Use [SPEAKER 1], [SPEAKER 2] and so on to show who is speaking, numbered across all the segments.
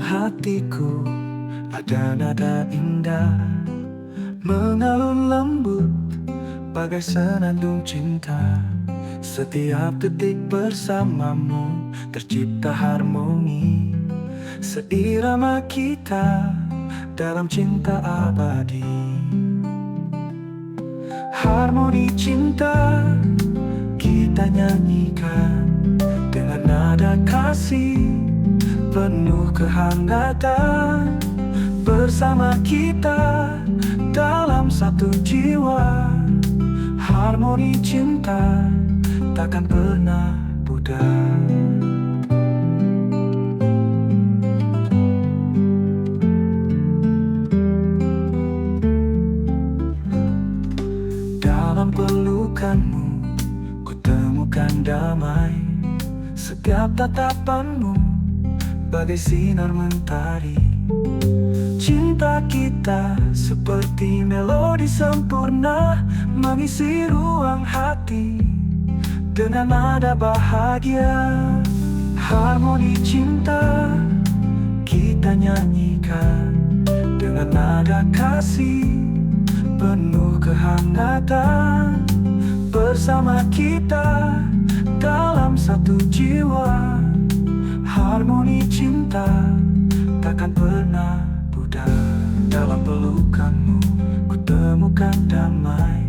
[SPEAKER 1] hatiku ada nada indah mengalun lembut bagai senandung cinta. Setiap detik bersamamu tercipta harmoni, seirama kita dalam cinta abadi. Harmoni cinta kita nyanyikan dengan nada kasih penuh kehangatan. Bersama kita dalam satu jiwa, harmoni cinta takkan pernah pudar. Dalam pelukanmu ku temukan damai. Setiap tatapanmu bagai sinar mentari. Cinta kita seperti melodi sempurna mengisi ruang hati dengan nada bahagia. Harmoni cinta kita nyanyikan dengan nada kasih penuh kehangatan. Bersama kita dalam satu jiwa, harmoni cinta takkan pernah pudar. Dalam pelukanmu ku temukan damai.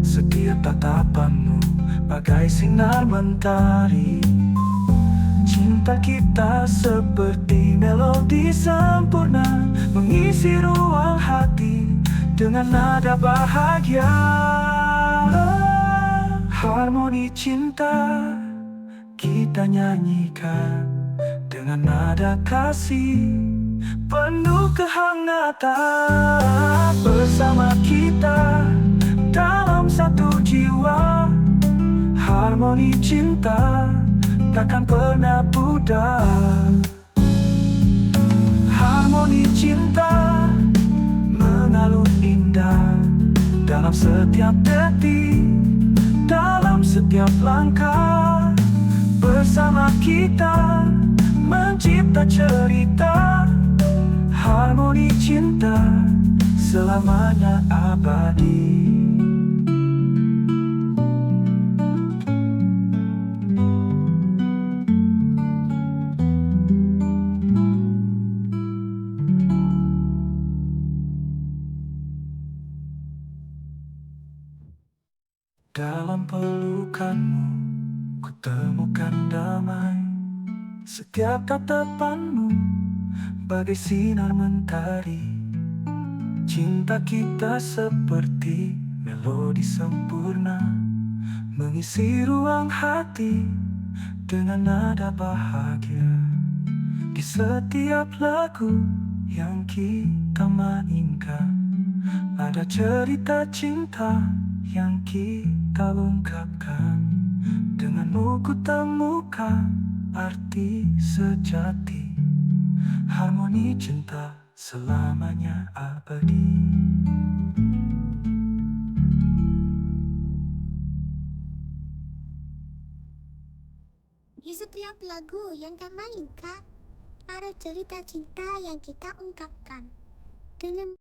[SPEAKER 1] Setiap tatapanmu bagai sinar mentari. Cinta kita seperti melodi sempurna mengisi ruang hati dengan nada bahagia. Harmoni cinta kita nyanyikan dengan nada kasih penuh kehangatan. Bersama kita dalam satu jiwa, harmoni cinta takkan pernah pudar. Harmoni cinta mengalun indah dalam setiap detik, dalam setiap langkah. Bersama kita mencipta cerita, harmoni cinta selamanya abadi. Dalam pelukanmu ku temukan damai. Setiap tatapanmu bagai sinar mentari. Cinta kita seperti melodi sempurna mengisi ruang hati dengan nada bahagia. Di setiap lagu yang kita mainkan ada cerita cinta yang kita ungkapkan. Denganmu ku temukan arti sejati, harmoni cinta selamanya abadi.
[SPEAKER 2] Di setiap lagu yang kita mainkan ada cerita cinta yang kita ungkapkan. Dengan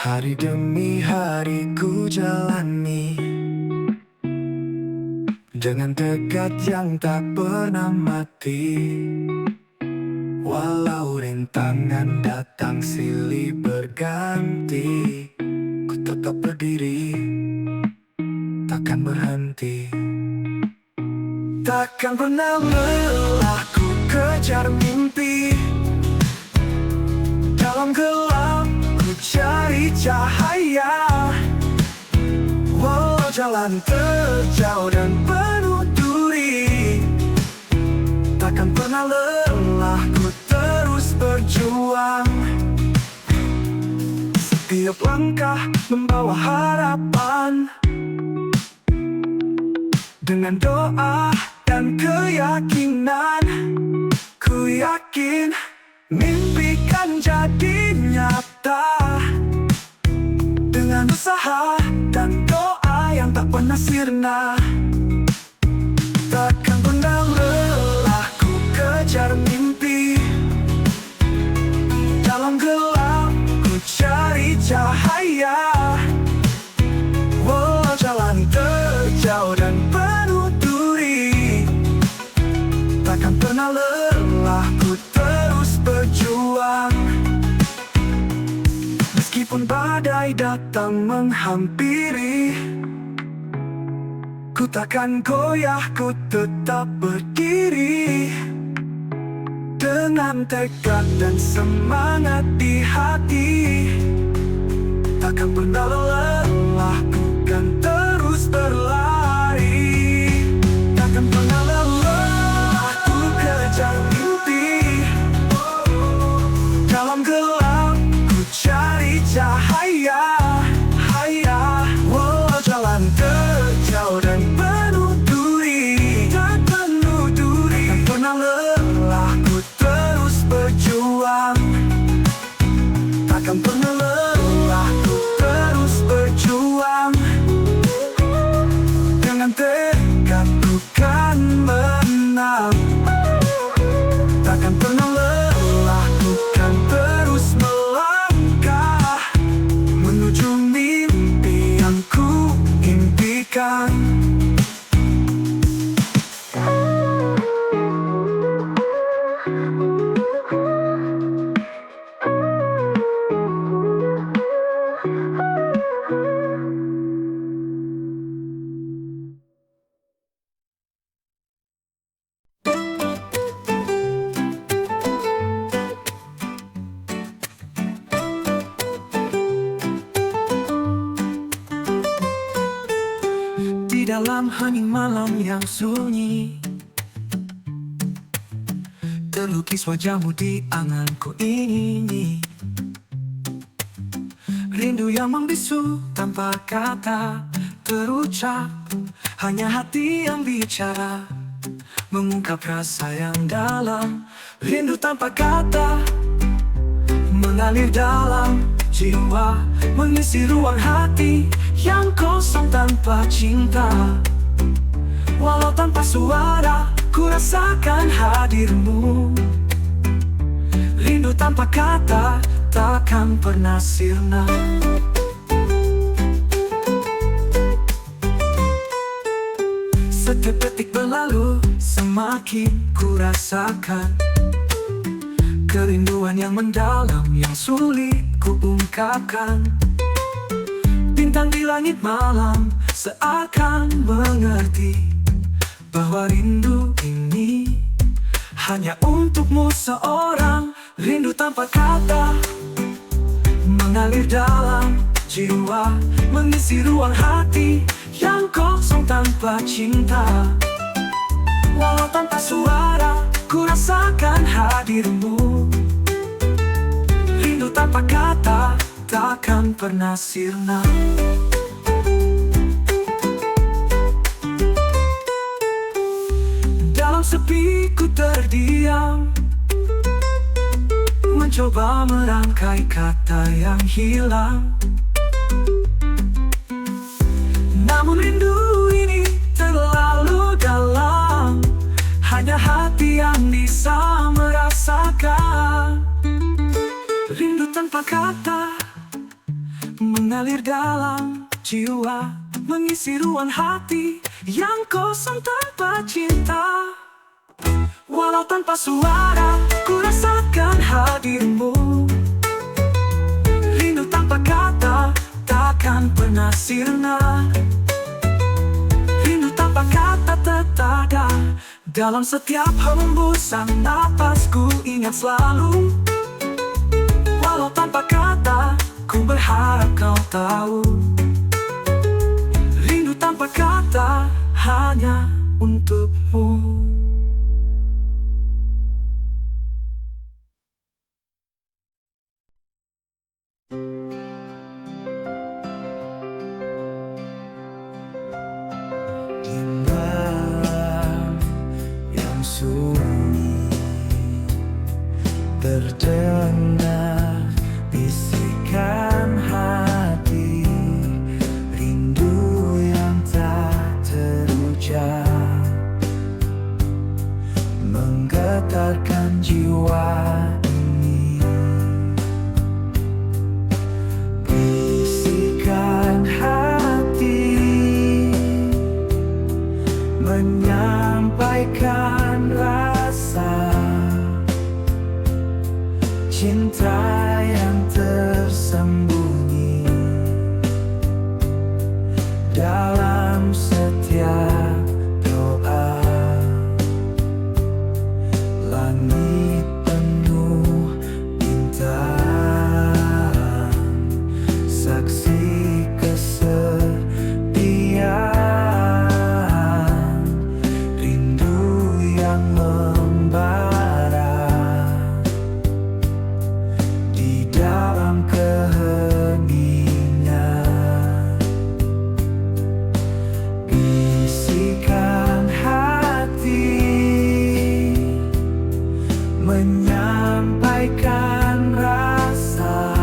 [SPEAKER 1] hari demi hari ku jalani dengan tekad yang tak pernah mati. Walau rintangan datang silih berganti, ku tetap berdiri, takkan berhenti. Takkan pernah lelah ku kejar mimpi. Dalam gelap ku cari cahaya. Walau jalan terjauh dan penuh duri, takkan pernah lelah ku terus berjuang. Setiap langkah membawa harapan. Dengan doa dan keyakinan, ku yakin mimpi kan jadi nyata. Dengan usaha dan doa yang tak pernah sirna, takkan pernah lelah ku kejar mimpi. Dalam gelap ku cari cahaya, walau jalan terjauh dan penuh duri. Takkan pernah lelah ku terus berjuang. Meskipun badai datang menghampiri, ku takkan goyah, ku tetap berdiri. Dengan tekad dan semangat di hati, takkan pernah lelah, ku kan terus berlari. Takkan pernah lelah, ku kejar mimpi. Dalam gelap ku cari cahaya, walau jalan terjauh dan penuh duri. Takkan pernah lelah, ku terus berjuang. Takkan pernah lelah, ku terus berjuang. Dengan tekad ku kan menang. Takkan pernah lelah, ku kan terus melangkah menuju mimpi yang ku impikan. Di dalam hening malam yang sunyi, terlukis wajahmu di anganku ini. Rindu yang membisu tanpa kata terucap, hanya hati yang bicara, mengungkap rasa yang dalam. Rindu tanpa kata mengalir dalam jiwa, mengisi ruang hati yang kosong tanpa cinta. Walau tanpa suara, ku rasakan hadirmu. Rindu tanpa kata takkan pernah sirna. Setiap detik berlalu, semakin ku rasakan kerinduan yang mendalam, yang sulit ku ungkapkan. Bintang di langit malam seakan mengerti bahwa rindu ini hanya untukmu seorang. Rindu tanpa kata mengalir dalam jiwa, mengisi ruang hati yang kosong tanpa cinta. Walau tanpa suara, ku rasakan hadirmu. Rindu tanpa kata takkan pernah sirna. Dalam sepi ku terdiam, mencoba merangkai kata yang hilang. Namun rindu ini terlalu dalam, hanya hati yang bisa merasakan. Rindu tanpa kata mengalir dalam jiwa, mengisi ruang hati yang kosong tanpa cinta. Walau tanpa suara, ku rasakan hadirmu. Rindu tanpa kata takkan pernah sirna. Rindu tanpa kata tetap ada dalam setiap hembusan napasku, ingat selalu. Walau tanpa kata, ku berharap kau tahu. Rindu tanpa kata hanya untukmu. Di malam yang sunyi, terdengar bisikan hati menyampaikan rasa cinta yang tersembunyi dalam setiap doa. Langit penuh bintang, saksi kesetiaan, rindu yang membara di dalam keheningan. Bisikan hati menyampaikan rasa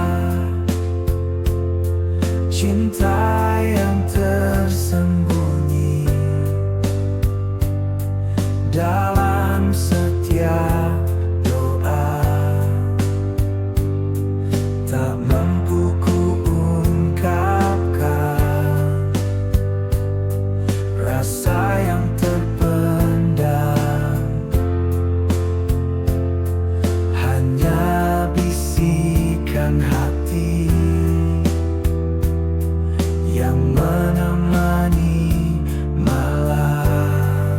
[SPEAKER 1] cinta yang tersembunyi dalam setiap doa. Tak mampu kuungkapkan rasa yang terpendam, hanya bisikan hati yang menemani malam.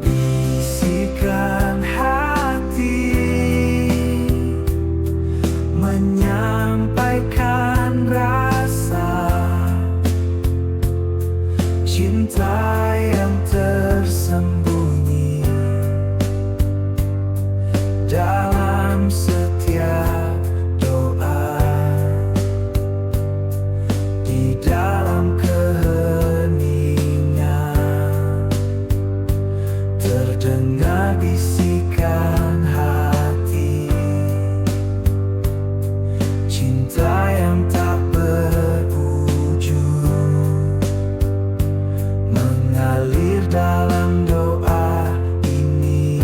[SPEAKER 1] Bisikan hati menyampaikan rasa cinta yang tersembunyi dalam setiap doa. Di dalam keheningan terdengar bisikan hati, cinta yang tak berujung mengalir dalam doa ini.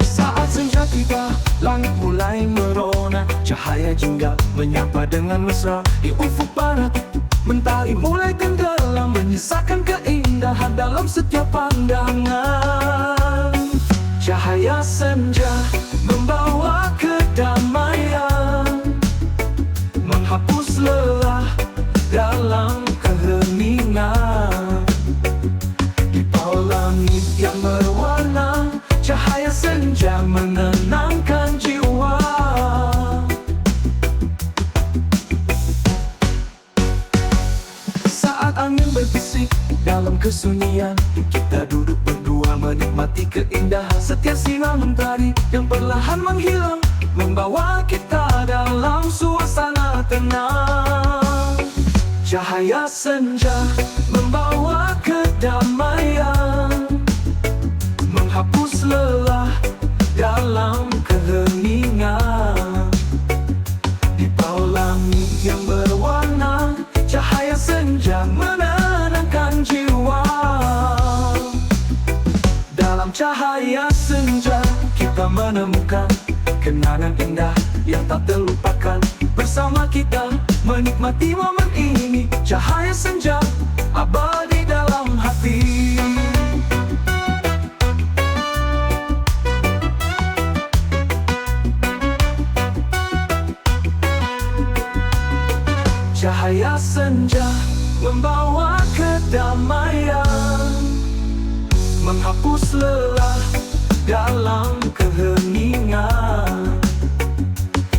[SPEAKER 1] Saat senja tiba, langit mulai merona, cahaya jingga menyapa dengan mesra. Di ufuk barat, mentari mulai tenggelam, menyisakan keindahan dalam setiap pandangan. Cahaya senja membawa kedamaian, menghapus lelah dalam keheningan. Di bawah langit yang berwarna, cahaya senja menenangkan jiwa. Saat angin berbisik dalam kesunyian, kita duduk berdua menikmati keindahan. Setiap sinar mentari yang perlahan menghilang, membawa kita dalam suasana tenang. Cahaya senja membawa kedamaian, menghapus lelah dalam keheningan. Di bawah langit yang berwarna, cahaya senja menenangkan jiwa. Dalam cahaya senja kita menemukan kenangan indah yang tak terlupakan. Bersama kita menikmati momen ini, cahaya senja abadi dalam hati. kedamaian, menghapus lelah dalam keheningan.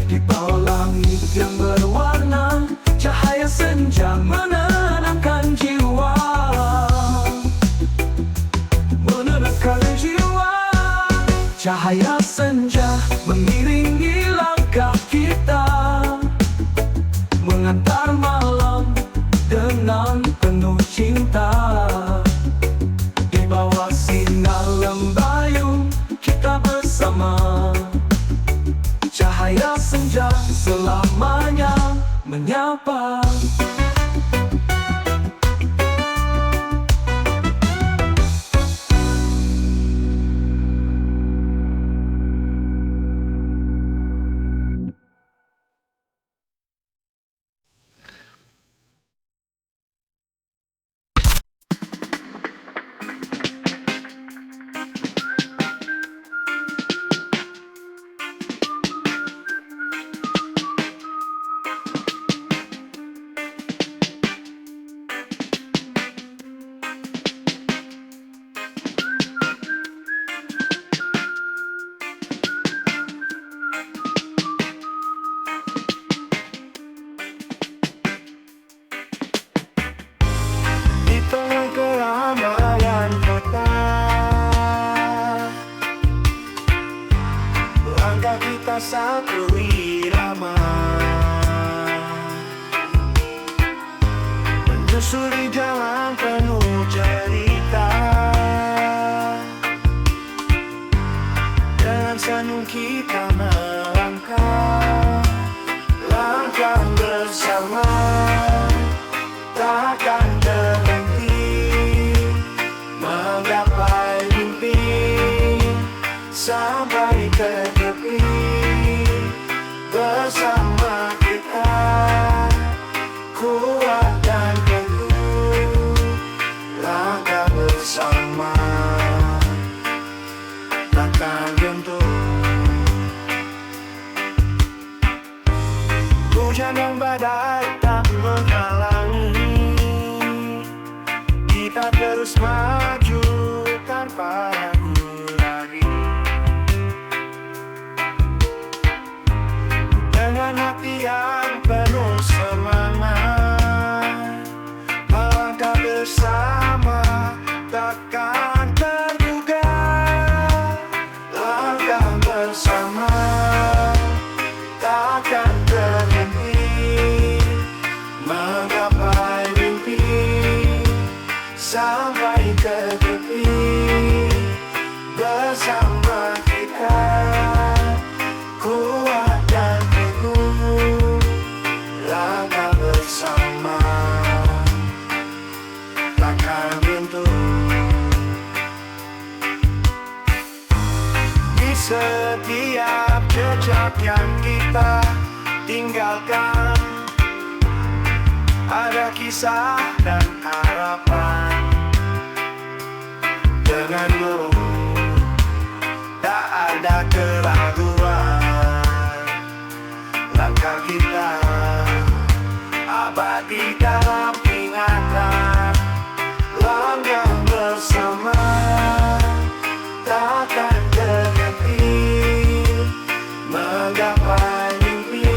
[SPEAKER 1] Di bawah langit yang berwarna, cahaya senja menenangkan jiwa, menenangkan jiwa. Cahaya senja mengiringi langkah kita, mengantar malam dengan penuh cinta. Di bawah sinar lembayung kita bersama, cahaya senja selamanya menyapa.
[SPEAKER 3] Di tengah keramaian kota, langkah kita satu irama, menyusuri jalan penuh cerita. Dengan senang kita melangkah, langkah bersama, takkan berhenti menggapai mimpi, sampai ke tepi. Bersama kita kuat dan teguh, langkah bersama takkan runtuh. Hujan dan badai tak menghalangi kita, terus maju tanpa ragu lagi. Dengan hati yang penuh semangat, melangkah bersama takkan terduga. Langkah bersama takkan berhenti menggapai mimpi, sampai ke tepi. Bersama kita kuat dan teguh, langkah bersama takkan runtuh. Di setiap jejak yang kita tinggalkan, ada kisah dan harapan. Denganmu tak ada keraguan, langkah kita abadi dalam ingatan. Langkah bersama takkan berhenti menggapai mimpi,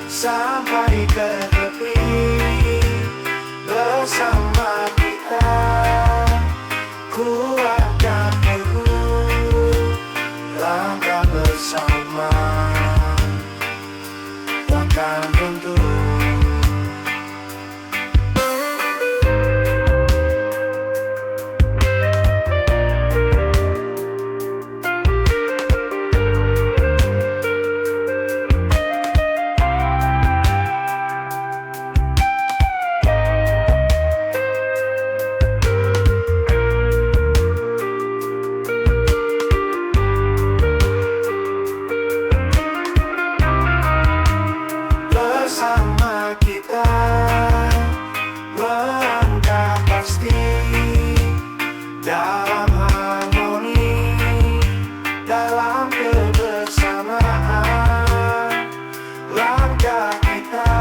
[SPEAKER 3] sampai ke tepi. Bersama kita kuat dan teguh, langkah bersama takkan runtuh. Bersama kita melangkah pasti dalam harmoni, dalam kebersamaan. Langkah kita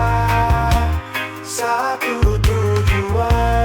[SPEAKER 3] satu tujuan,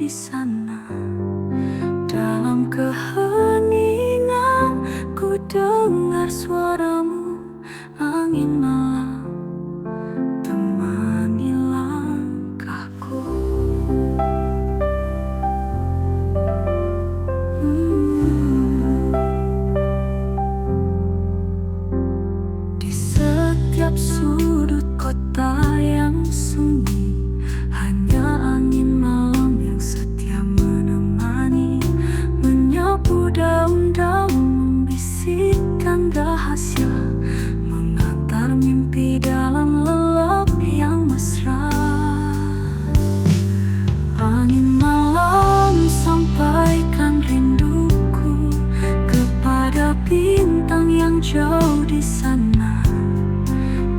[SPEAKER 1] di sana. Dalam keheningan ku dengar suaramu, angin malam temani langkahku. Di setiap sudut kota yang sunyi, hanya angin malam yang setia menemani, menyapu daun-daun, membisikkan rahasia, mengantar mimpi dalam lelap yang mesra. Angin malam sampaikan rinduku kepada bintang yang jauh di sana.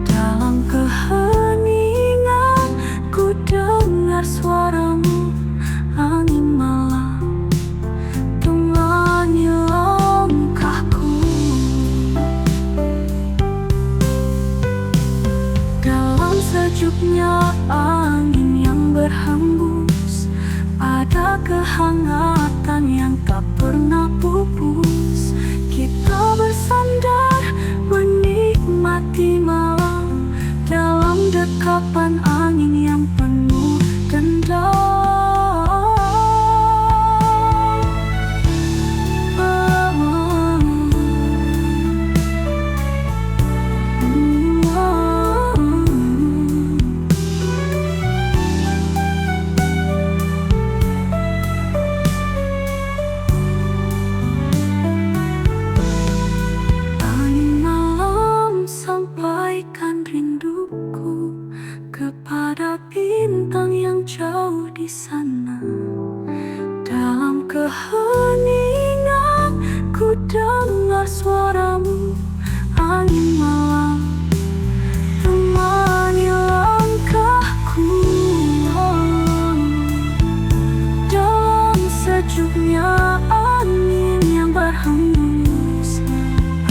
[SPEAKER 1] Dalam keheningan ku dengar suaramu, angin malam temani langkahku. Dalam sejuknya angin yang berhembus, ada kehangatan yang tak pernah pupus. Kita bersandar menikmati malam dalam dekapan angin yang penuh dendam. Angin malam sampaikan rinduku kepada bintang yang jauh di sana. Dalam keheningan ku dengar suaramu, angin malam temani langkahku. Dalam sejuknya angin yang berhembus,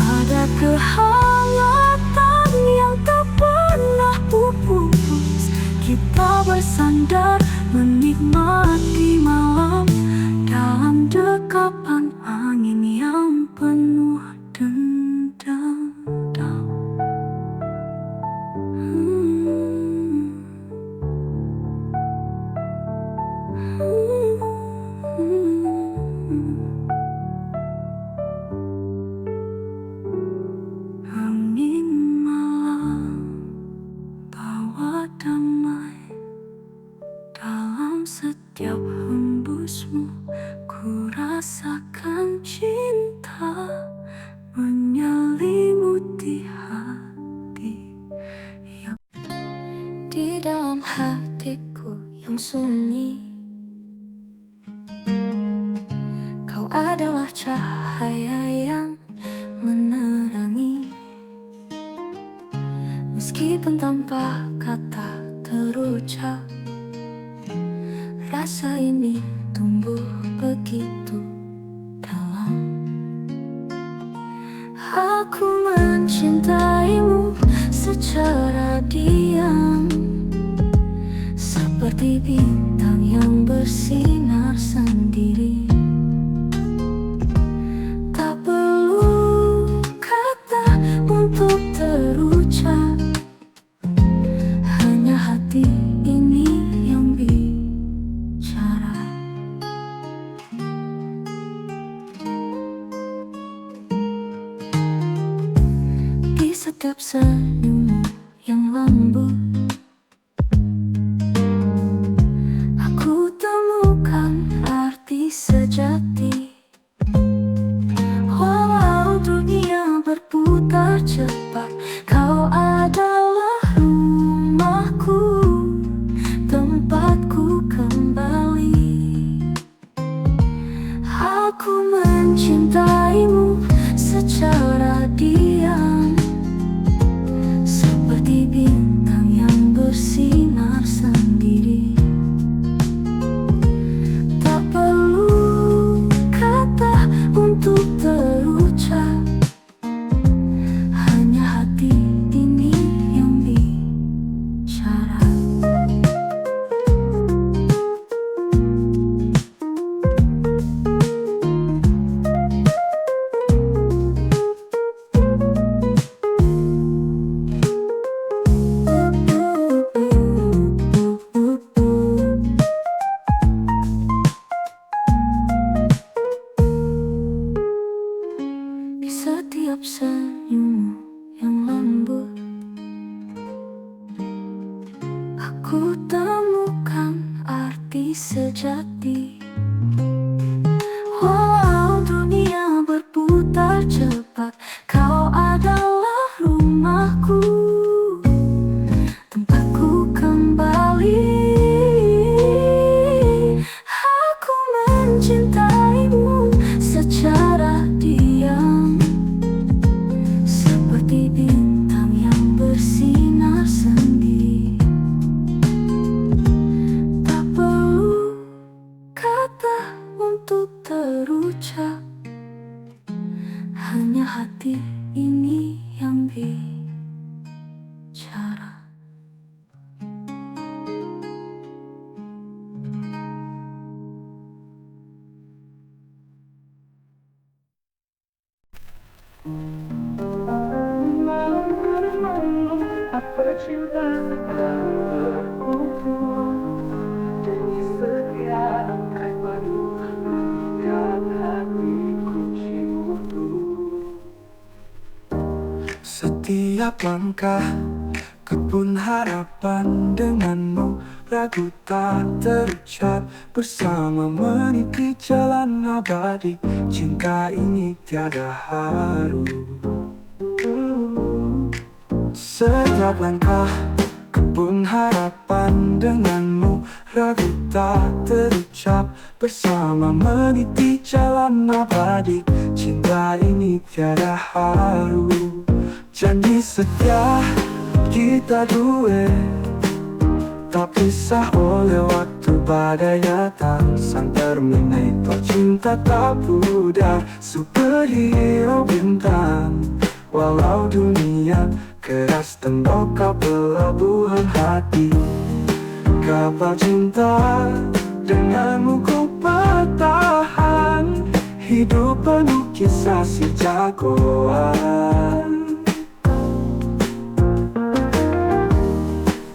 [SPEAKER 1] ada kehangatan yang tak pernah pupus. Kita bersandar menikmati malam dalam dekapan angin yang penuh dendam. Angin malam bawa damai dalam setiap hembusmu. Ku rasakan cinta menyelimuti hati yang di dalam hatiku yang sunyi. Kau adalah cahaya yang menerangi, meskipun tanpa kata terucap. Rasa ini tumbuh begitu dalam. Aku mencintaimu secara diam, seperti bintang yang bersinar sendiri. Tak perlu kata untuk terucap, hanya hati ini yang bicara. Di setiap
[SPEAKER 4] Ku temukan arti sejati. Walau dunia berputar cepat, kau adalah rumahku, tempatku kembali. Aku mencintaimu secara diam, seperti bintang yang bersinar sendiri. Tak perlu kata untuk terucap, hanya hati ini yang bicara.
[SPEAKER 1] Apa cinta jadi setia padu yang hatiku ciumu. Setiap langkah kebun harapan denganmu, ragu tak terucap, bersama meniti jalan abadi. Cinta ini tiada haru. Setiap langkah kebun harapan denganmu, ragu tak terucap, bersama meniti jalan abadi. Cinta ini tiada haru. Janji setia kita dua, tak pisah oleh waktu badai datang. Sang Terminator cinta tak pudar, superhero bintang. Walau dunia keras tembok, kau pelabuhan hati. Kapal cinta denganmu ku bertahan, hidup penuh kisah si jagoan.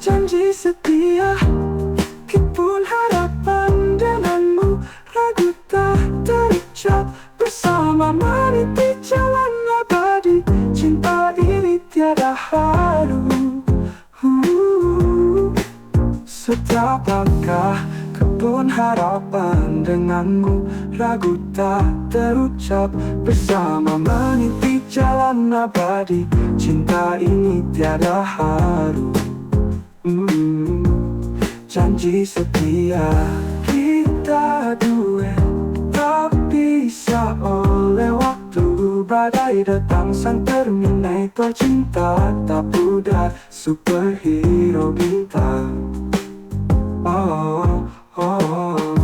[SPEAKER 1] Janji setia kebun harapan denganmu, ragu tak terucap, bersama meniti jalan abadi. Cinta ini tiada haru. Setiap langkah kebun harapan denganmu, ragu tak terucap, bersama meniti jalan abadi. Cinta ini tiada haru. Janji setia kita dua, tak bisa oleh waktu badai datang. Sang Terminator cinta tak pudar, superhero bintang. Oh, oh,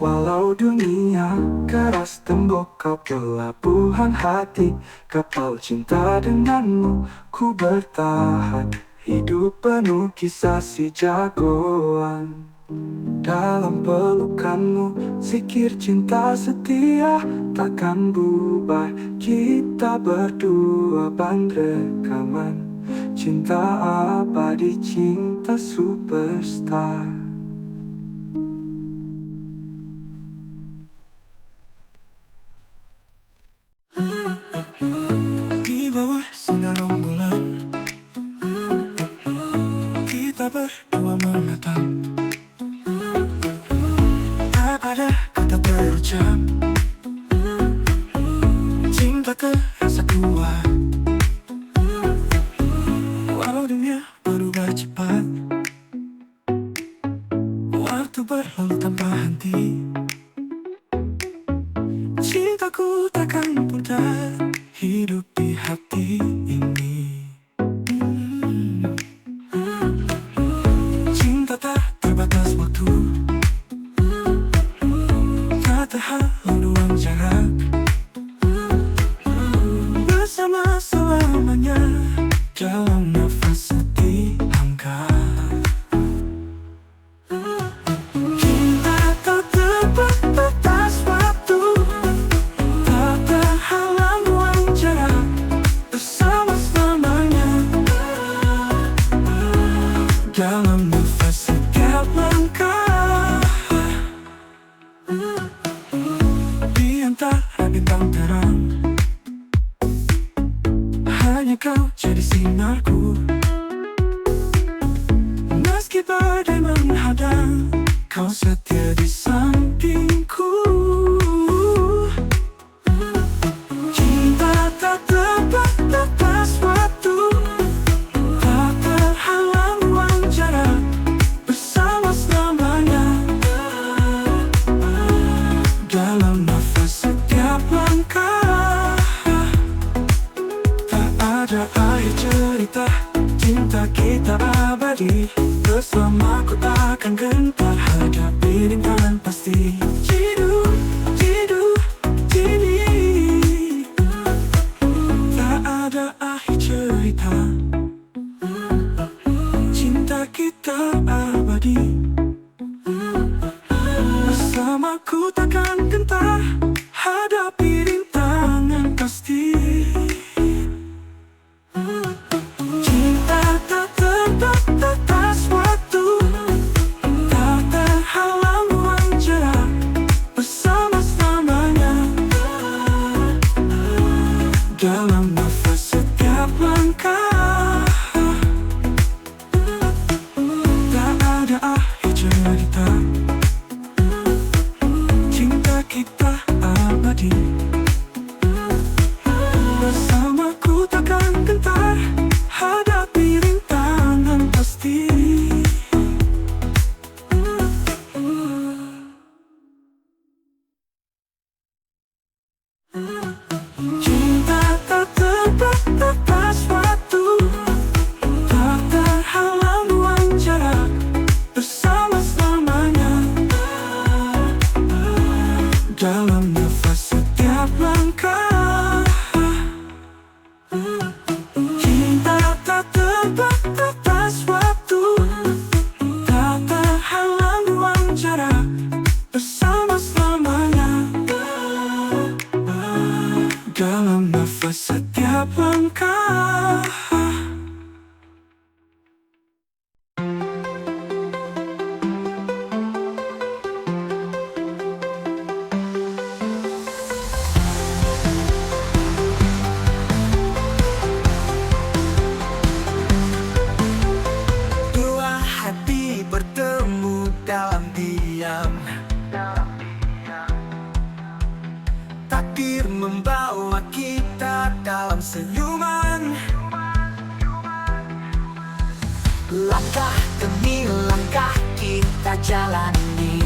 [SPEAKER 1] walau dunia keras tembok, kau pelabuhan hati. Kapal cinta denganmu ku bertahan, hidup penuh kisah si jagoan. Dalam pelukanmu zikir cinta setia takkan bubar. Kita berdua band rekaman cinta abadi, cinta superstar. Di bawah sinar rembulan kita berdua menatap, tak ada kata terucap, cinta terasa kuat. Walau dunia berubah cepat, waktu berlalu tanpa henti, cintaku takkan pudar, hidup di hati ini. Cinta tak terbatas waktu, tak terhalang ruang jarak, bersama selamanya dalam nafas setiap langkah. Cinta tak terbatas waktu, tak terhalang ruang jarak, bersama selamanya dalam nafas setiap langkah. Di antara bintang terang, hanya kau jadi sinarku. Meski kau setia di sampingku. Cinta tak terbatas waktu, tak terhalang ruang jarak, bersama selamanya. Dalam nafas setiap langkah, tak ada akhir cerita, cinta kita abadi. Bersamaku takkan gentar, hadapi rintangan pasti. Jidu, jidu, jidi. Tak ada akhir cerita, cinta kita abadi. Bersamaku takkan gentar, hadapi rintangan pasti. Cinta tak terbatas waktu, tak terhalang ruang jarak, bersama selamanya. Dalam nafas setiap langkah, tak ada akhir cerita, cinta kita abadi. Bersamaku takkan gentar, hadapi rintangan pasti. Cinta tak terbatas waktu, tak terhalang ruang jarak, bersama selamanya. Dalam nafas setiap langkah, cinta tak terbatas waktu, tak terhalang ruang jarak, bersama selamanya. Dalam nafas setiap langkah. Dua hati bertemu dalam diam, takdir membawa kita dalam senyuman. Langkah demi langkah kita jalani,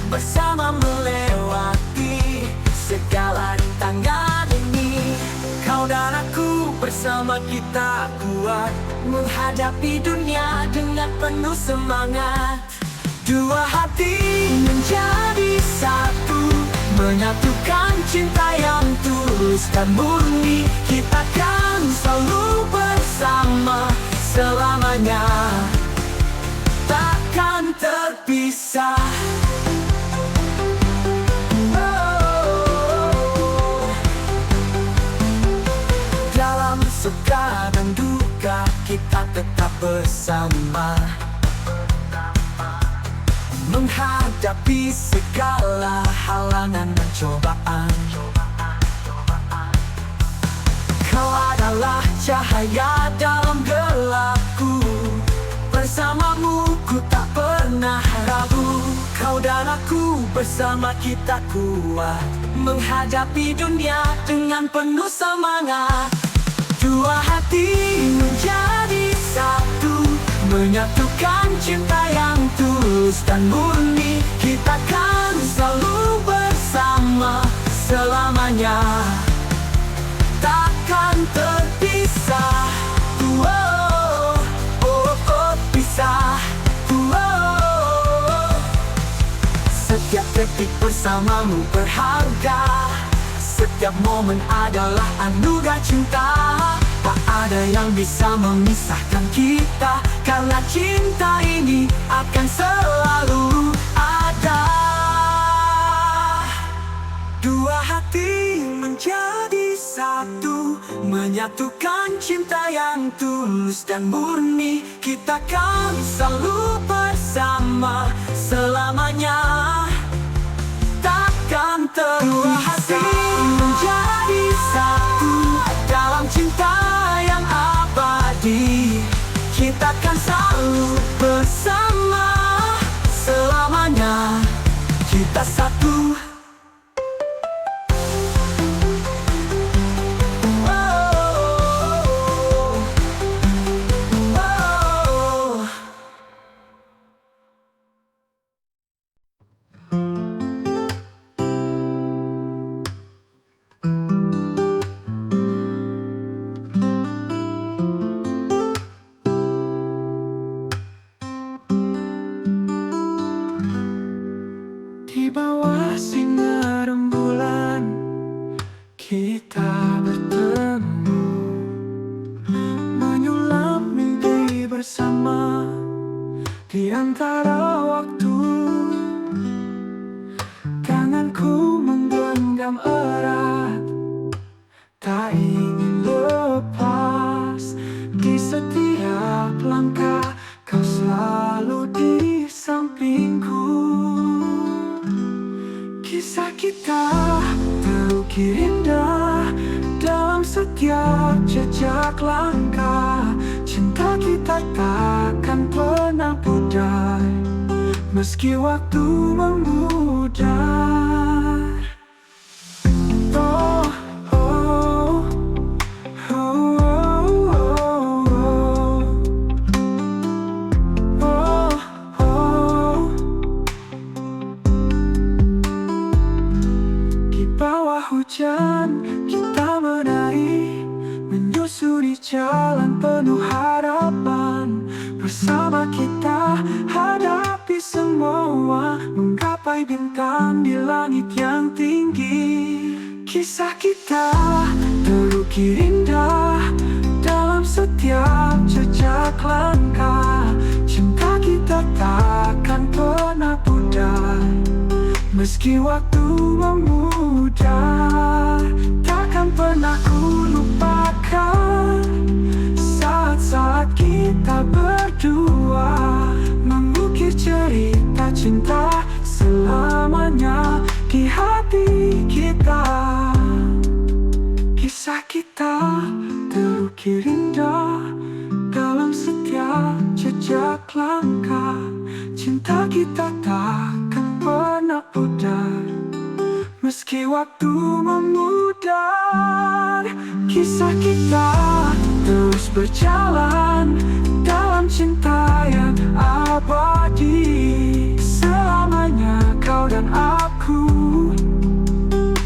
[SPEAKER 1] bersama melewati segala rintangan ini. Kau dan aku bersama kita kuat, menghadapi dunia dengan penuh semangat. Dua hati menjadi satu, menyatukan cinta yang tulus dan murni. Kita kan selalu bersama selamanya, takkan terpisah. Dalam suka dan duka kita tetap bersama, menghadapi segala halangan dan cobaan. Kau adalah cahaya dalam gelapku, bersamamu ku tak pernah ragu. Kau dan aku bersama kita kuat, menghadapi dunia dengan penuh semangat. Dua hati menjadi satu, menyatukan cinta yang tulus dan murni. Kita kan selalu bersama selamanya, takkan terpisah. Oh, oh, oh, pisah. Oh, setiap detik bersamamu berharga, setiap momen adalah anugerah cinta. Tak ada yang bisa memisahkan kita, karena cinta ini akan selalu ada. Dua hati menjadi satu, menyatukan cinta yang tulus dan murni. Kita kan selalu bersama selamanya, takkan terpisah. Dua hati menjadi satu dalam cinta yang abadi. Kita kan selalu bersama satu. Di bawah sinar rembulan kita bertemu, menyulam mimpi bersama di antara waktu. Tanganku menggenggam erat, tak ingin lepas. Di setiap langkah kau selalu di sampingku. Kisah kita terukir indah dalam setiap jejak langkah. Cinta kita takkan pernah pudar meski waktu memudar. Oh, oh, oh, oh, oh, oh. Di bawah hujan kita menari, menyusuri jalan penuh harapan. Bersama kita hadapi semua, menggapai bintang di langit yang tinggi. Kisah kita terukir indah dalam setiap jejak langkah. Cinta kita takkan pernah pudar meski waktu memudar. Takkan pernah ku lupakan saat-saat kita berdua, mengukir cerita cinta selamanya di hati kita. Kisah kita terukir indah dalam setiap jejak langkah. Cinta kita takkan pernah pudar meski waktu memudar. Kisah kita terus berjalan dalam cinta yang abadi. Selamanya kau dan aku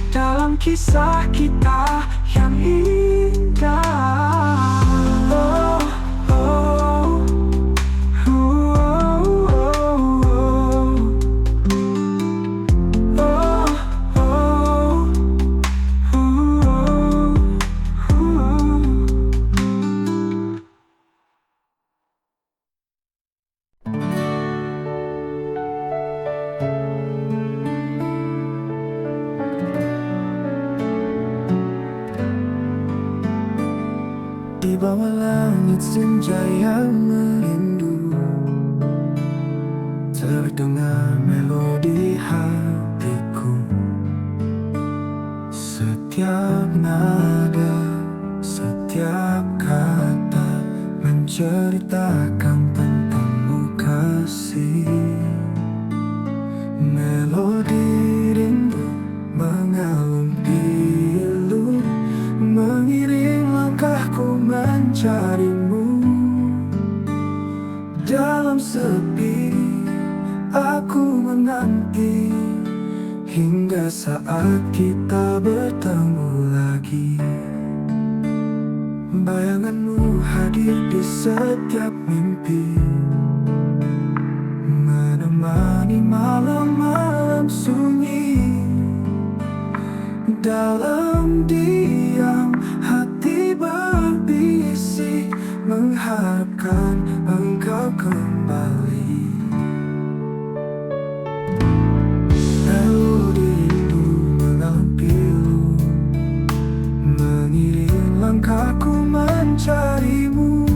[SPEAKER 1] dalam kisah kita yang indah. Oh, oh, oh, oh, oh. Di bawah langit senja yang merindu, terdengar melodi hatiku. Setiap nada, setiap kata menceritakan tentangmu kasih. Melodi rindu mengalun pilu, mengiring langkahku mencarimu. Dalam sepi aku menanti hingga saat kita bertemu lagi. Bayanganmu hadir di setiap mimpi, menemani malam-malam sunyi. Dalam diam hati berbisik, mengharapkan engkau kembali. Melodi rindu mengalun pilu, mengiring langkahku mencarimu.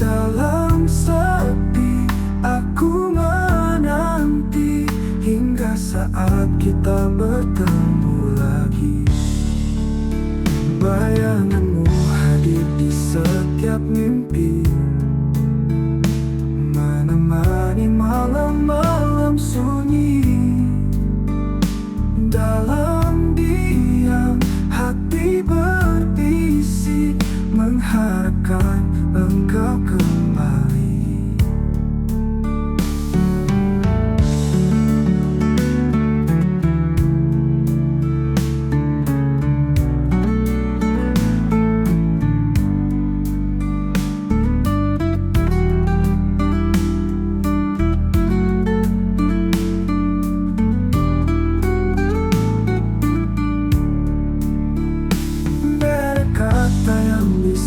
[SPEAKER 1] Dalam sepi aku menanti hingga saat kita bertemu lagi. Bayanganmu hadir di setiap mimpi, menemani malam-malam sunyi.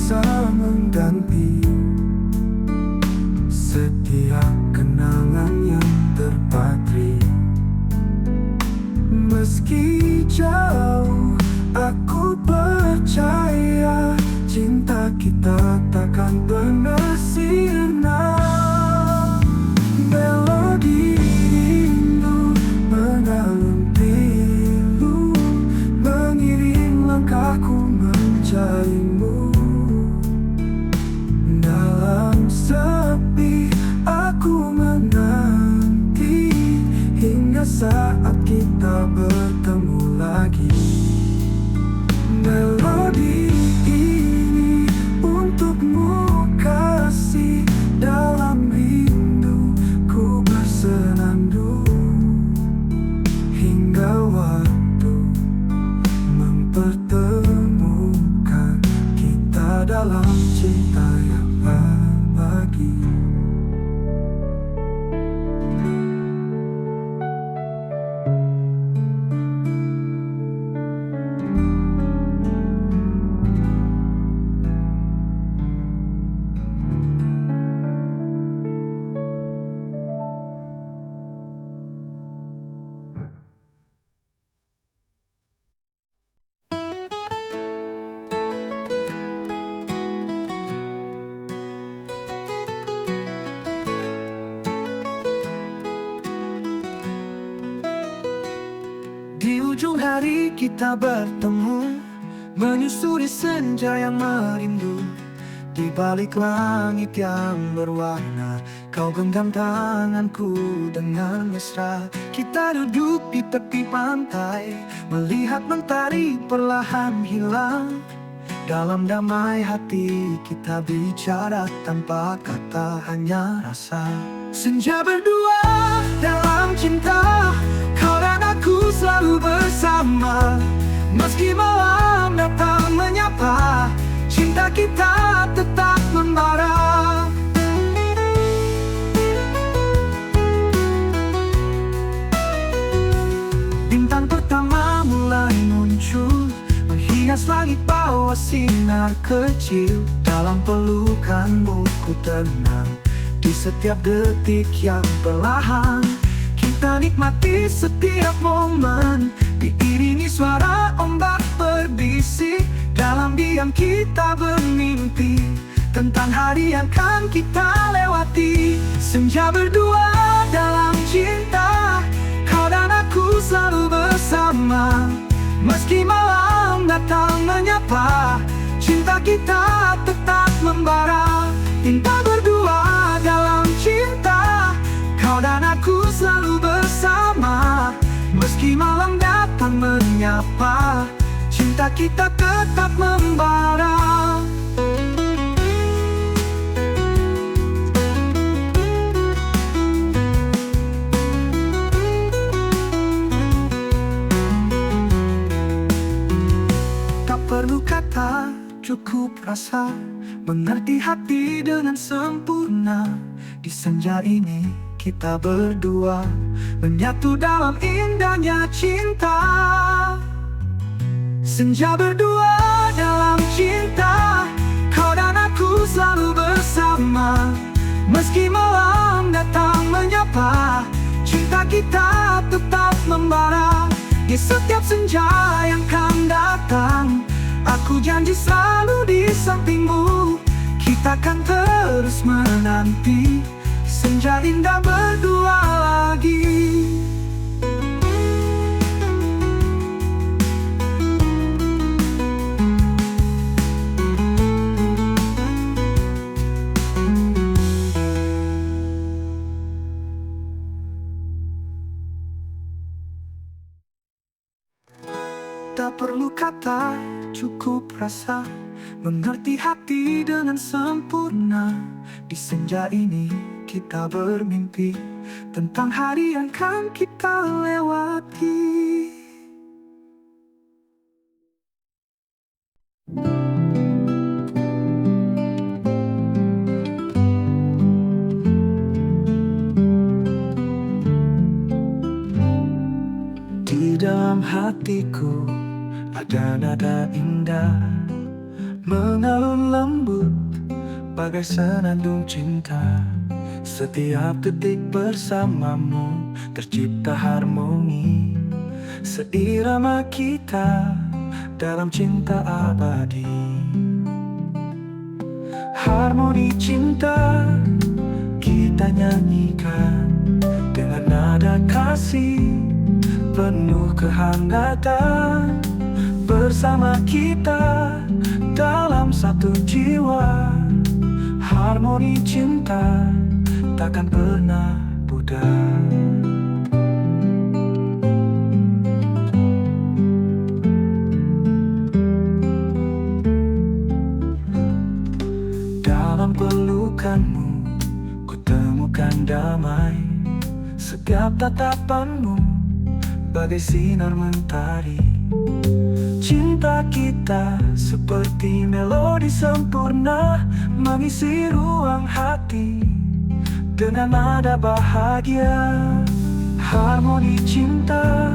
[SPEAKER 1] bisa mengganti setiap kenangan yang terpatri. Meski jauh, aku percaya cinta kita takkan pernah sirna. Melodi rindu mengalun pilu, mengiring langkahku mencarimu. Dalam sepi aku menanti hingga saat kita bertemu lagi. Melodi ini untukmu kasih, dalam rindu ku bersenandung hingga waktu mempertemukan kita dalam cinta yang abadi. Di ujung hari kita bertemu, menyusuri senja yang merindu. Di balik langit yang berwarna, kau genggam tanganku dengan mesra. Kita duduk di tepi pantai, melihat mentari perlahan hilang. Dalam damai hati kita bicara tanpa kata, hanya rasa. Senja berdua dalam cinta, kau dan aku selalu bersama. Meski malam datang menyapa, cinta kita tetap membara. Bintang pertama mulai muncul, menghias langit bawa sinar kecil. Dalam pelukanmu ku tenang, di setiap detik yang perlahan. Kita nikmati setiap momen, diiringi suara ombak berbisik. Dalam diam kita bermimpi tentang hari yang akan kita lewati. Senja berdua dalam cinta, kau dan aku selalu bersama. Meski malam datang menyapa, cinta kita tetap membara. Kita berdua dalam cinta, kau dan aku selalu bersama. Meski malam datang menyapa, cinta kita tetap membara. Tak perlu kata, cukup rasa, mengerti hati dengan sempurna. Di senja ini kita berdua menyatu dalam indahnya cinta. Senja berdua dalam cinta, kau dan aku selalu bersama. Meski malam datang menyapa, cinta kita tetap membara. Di setiap senja yang akan datang, aku janji selalu di sampingmu. Kita akan terus menanti senja indah berdua lagi. Tak perlu kata, cukup rasa, mengerti hati dengan sempurna. Di senja ini kita bermimpi tentang hari yang akan kita lewati. Di dalam hatiku ada nada indah mengalun lembut bagai senandung cinta. Setiap detik bersamamu tercipta harmoni, seirama kita dalam cinta abadi. Harmoni cinta kita nyanyikan dengan nada kasih penuh kehangatan. Bersama kita dalam satu jiwa, harmoni cinta takkan pernah pudar. Dalam pelukanmu ku temukan damai. Setiap tatapanmu bagai sinar mentari. Cinta kita seperti melodi sempurna, mengisi ruang hati dengan nada bahagia. Harmoni cinta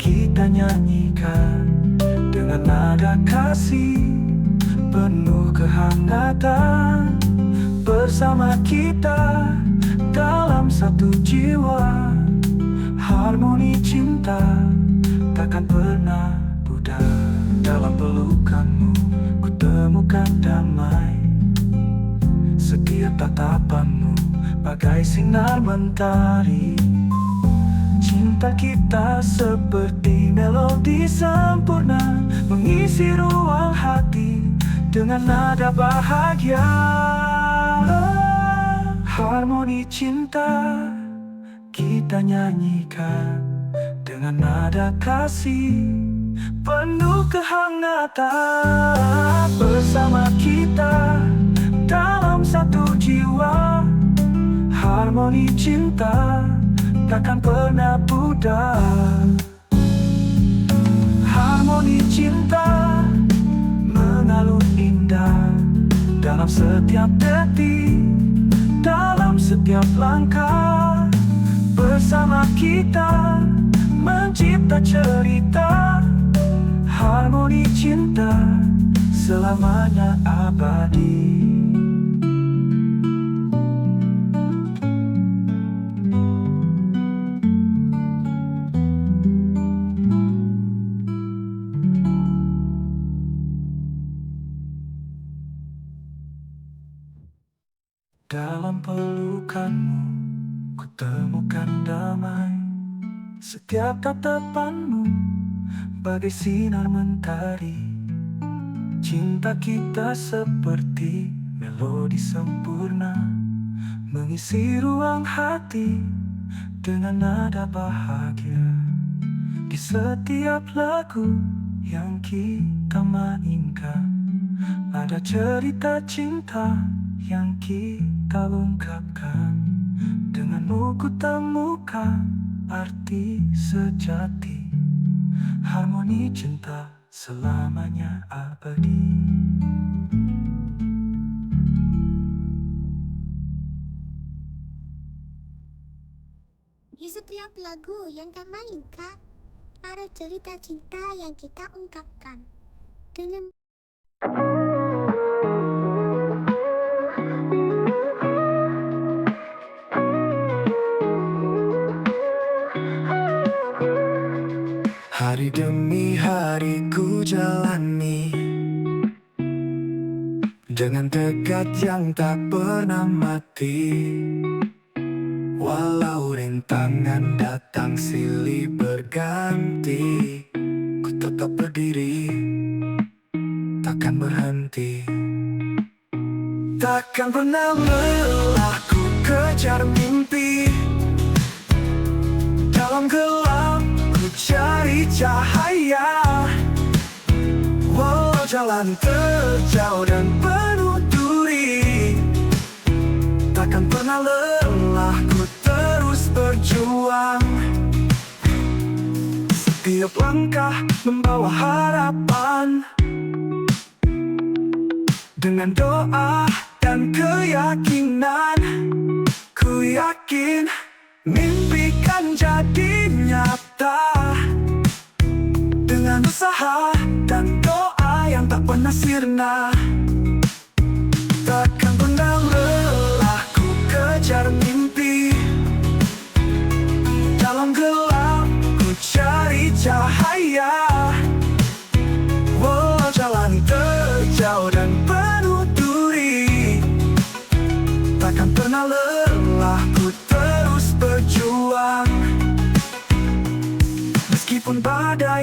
[SPEAKER 1] kita nyanyikan dengan nada kasih penuh kehangatan. Bersama kita dalam satu jiwa, harmoni cinta takkan pernah pudar. Dalam pelukanmu ku temukan damai. Setiap tatapanmu bagai sinar mentari. Cinta kita seperti melodi sempurna, mengisi ruang hati dengan nada bahagia. Harmoni cinta kita nyanyikan dengan nada kasih penuh kehangatan. Bersama kita dalam satu jiwa, harmoni cinta takkan pernah pudar. Harmoni cinta mengalun indah dalam setiap detik, dalam setiap langkah. Bersama kita mencipta cerita, harmoni cinta selamanya abadi. Dalam pelukanmu ku temukan damai. Setiap tatapanmu bagai sinar mentari. Cinta kita seperti melodi sempurna, mengisi ruang hati dengan nada bahagia. Di setiap lagu yang kita mainkan ada cerita cinta yang kita ungkapkan. Denganmu ku temukan arti sejati, harmoni cinta selamanya abadi.
[SPEAKER 2] Di setiap lagu yang kita mainkan ada cerita cinta yang kita ungkapkan dengan
[SPEAKER 1] Hari demi hari ku jalani dengan tekad yang tak pernah mati. Walau rintangan datang silih berganti, ku tetap berdiri, takkan berhenti. Takkan pernah lelah ku kejar mimpi. Dalam gelap ku cari cahaya. Walau jalan terjauh dan penuh duri, takkan pernah lelah ku terus berjuang. Setiap langkah membawa harapan. Dengan doa dan keyakinan, ku yakin mimpi kan jadi nyata. Dengan usaha dan doa yang tak pernah sirna, takkan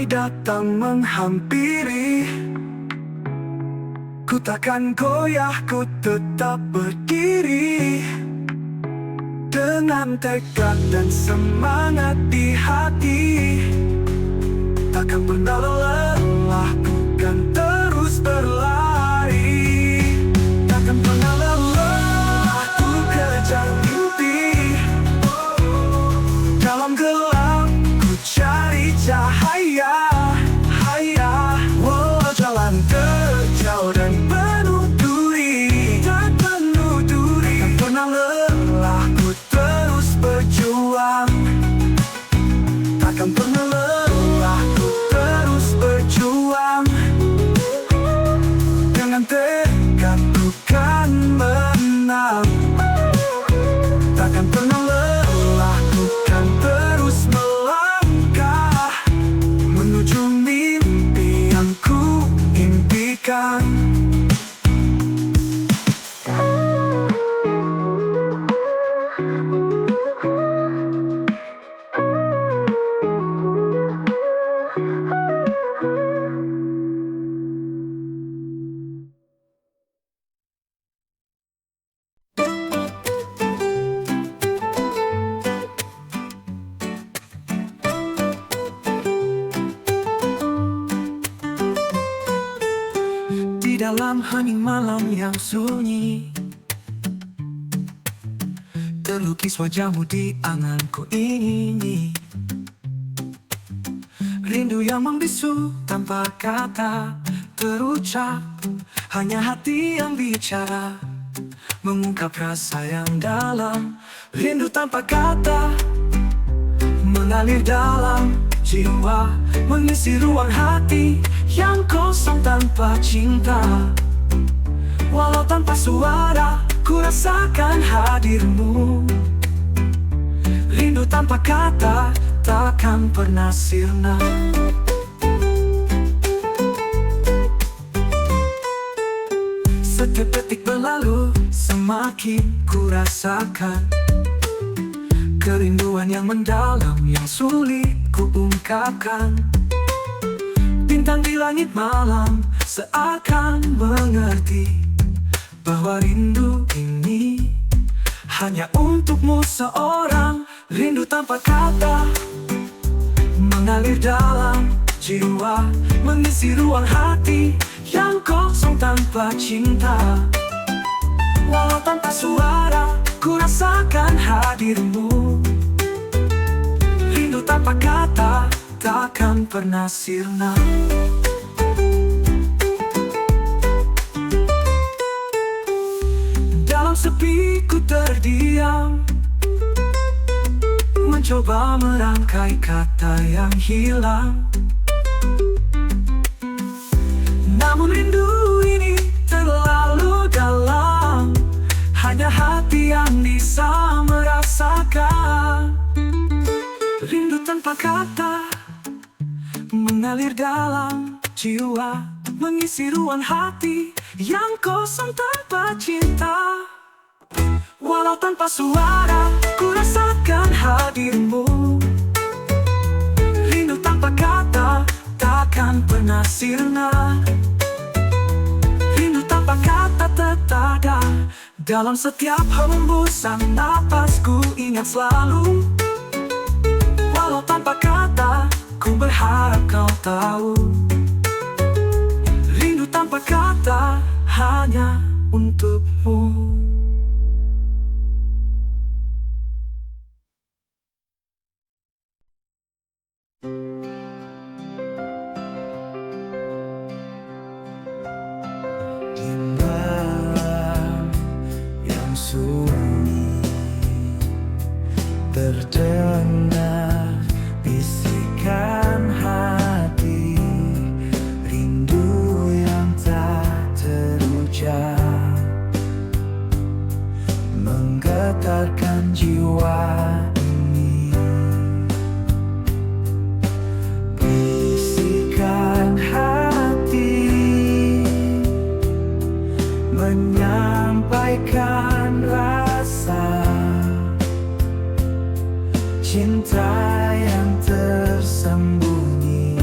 [SPEAKER 1] badai datang menghampiri, ku takkan goyah, ku tetap berdiri. Dengan tekad dan semangat di hati, takkan pernah lelah, ku kan terus berlari. Takkan pernah lelah, ku kejar mimpi. Dalam gelap, ku cari cahaya. Walau jalan terjauh dan penuh duri, takkan pernah lelah, ku terus berjuang. Takkan pernah lelah, ku terus berjuang. Dengan tekad ku kan menang. Takkan pernah lelah, ku kan terus melangkah menuju mimpi yang ku impikan. Di dalam hening malam yang sunyi, terlukis wajahmu di anganku ini. Rindu yang membisu tanpa kata terucap, hanya hati yang bicara, mengungkap rasa yang dalam. Rindu tanpa kata mengalir dalam jiwa, mengisi ruang hati yang kosong tanpa cinta. Walau tanpa suara, ku rasakan hadirmu. Rindu tanpa kata takkan pernah sirna. Setiap detik berlalu, semakin ku rasakan kerinduan yang mendalam, yang sulit ku ungkapkan. Bintang di langit malam seakan mengerti bahwa rindu ini hanya untukmu seorang. Rindu tanpa kata mengalir dalam jiwa, mengisi ruang hati yang kosong tanpa cinta. Walau tanpa suara, ku rasakan hadirmu. Rindu tanpa kata takkan pernah sirna. Dalam sepi ku terdiam, mencoba merangkai kata yang hilang. Namun rindu ini terlalu dalam, hanya hati yang bisa merasakan. Rindu tanpa kata mengalir dalam jiwa, mengisi ruang hati yang kosong tanpa cinta. Walau tanpa suara, ku rasakan hadirmu. Rindu tanpa kata takkan pernah sirna. Rindu tanpa kata tetap ada dalam setiap hembusan napasku, ingat selalu. Walau tanpa kata, ku berharap kau tahu. Rindu tanpa kata hanya untukmu.
[SPEAKER 3] Di malam yang sunyi, terdengar bisikan hati, rindu yang tak terucap, menggetarkan jiwa ini. Bisikan hati menyampaikan rasa cinta yang tersembunyi.